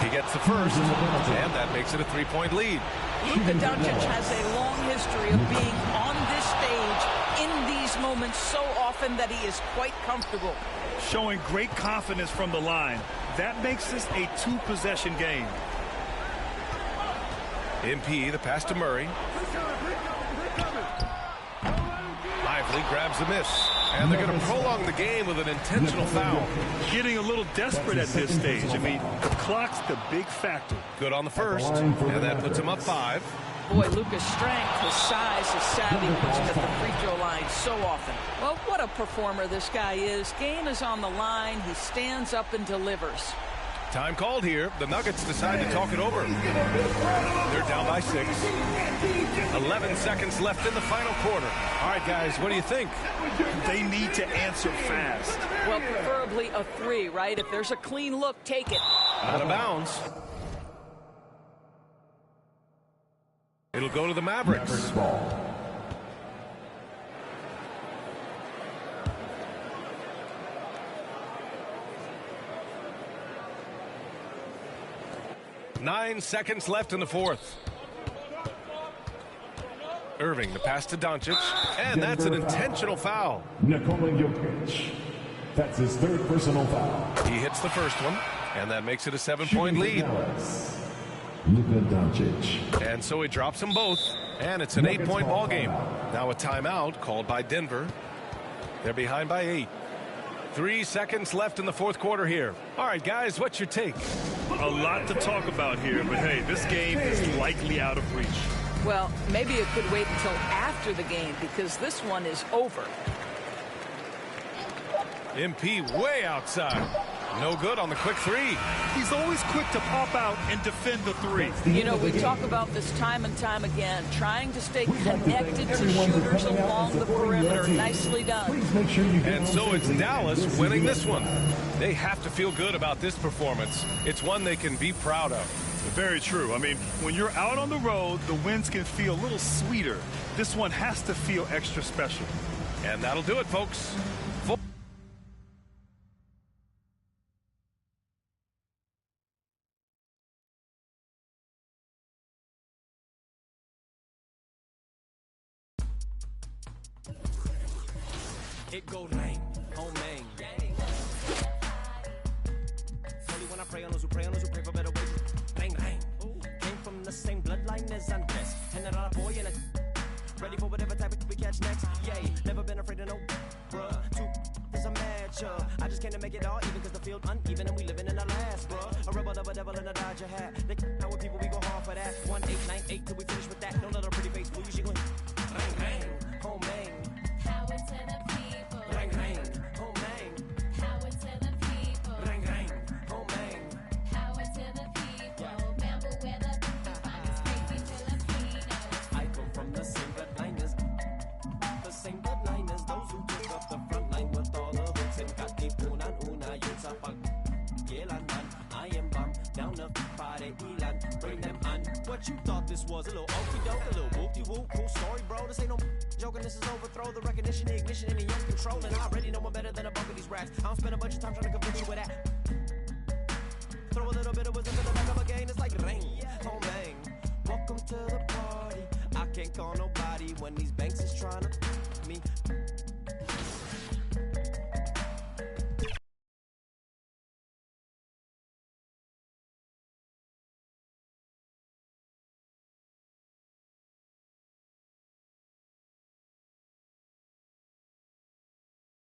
B: He gets the first, and that makes it a 3-point lead.
A: Luka Doncic has a long history of being on this stage in these moments so often that he is quite comfortable.
C: Showing great confidence from the line. That makes this a 2-possession game.
B: MP, the pass to Murray. Lively grabs the miss. And they're going to prolong the game with an intentional foul.
C: Getting a little desperate at this stage. I mean, the clock's the big factor.
B: Good on the first, and that puts him up 5.
A: Boy, Luka's strength, his size, his savvy puts him at the free throw line so often. Well, what a performer this guy is. Game is on the line. He stands up and delivers.
B: Time called here. The Nuggets decide to talk it over. They're down by 6. 11 seconds left in the final quarter. All right, guys, what do you think?
C: They need to answer fast.
A: Well, preferably a 3, right? If there's a clean look, take it.
B: Out of bounds. It'll go to the Mavericks.
O: Ball.
B: Nine seconds left in the fourth. Irving, the pass to Doncic, and that's an intentional foul.
O: Nikola Jokic. That's his 3rd personal foul.
B: He hits the first one, and that makes it a 7-point lead.
O: Luka Doncic.
B: And so he drops them both, and it's an 8-point ball game. Now a timeout called by Denver. They're behind by 8. 3 seconds left in the fourth quarter here. All right, guys, what's your take?
C: A lot to talk about here, but hey, this game is likely out of reach.
A: Well, maybe it could wait until after the game because this one is over.
B: MP way outside. No good on the quick 3.
C: He's always quick to pop out and defend the 3.
A: You know, we talk about this time and time again, trying to stay connected to shooters along the perimeter. Nicely done.
B: And so it's Dallas winning this one. They have to feel good about this performance. It's one they can be proud of.
C: Very true. I mean, when you're out on the road, the wins can feel a little sweeter. This one has to feel extra special.
B: And that'll do it, folks.
H: It go rain, home main. Only when I pray on those who pray for better ways. Rain, rain. Came from the same bloodline as Andres. And another boy in a ready for whatever type of we catch next. Yay, never been afraid of no bruh. Two is a matchup. I just can't make it all even cause the field uneven and we living in the last, bruh. A rebel of a devil in a Dodger hat. They know with people we go hard for that. 1898 till we finish with that. Don't let her pretty face fool you. She gon' rain, rain, home main.
I: Power to the people.
H: Rain, rain, home main.
I: Power to the people.
H: Rain, rain, home main.
I: Power to the people. Remember where the finest crazy Filipinos.
H: I come from the same bloodline as those who took up the front line with all the hooks and got the una yun sa pag-gilanan. I am bomb down the party ilan. Bring them on. What you thought this was? A little okey-doke, a little whoop-de-whoop. Cool story, bro. This ain't no joking. This is overthrow. The recognition, the ignition, and the young control. And I already know I'm better than a bunch of these rats. I don't spend a bunch of time trying to convince you of that. Throw a little bit of wisdom in the back of a game. It's like rain, home bang. Welcome to the party. I can't call nobody when these banks is trying to me.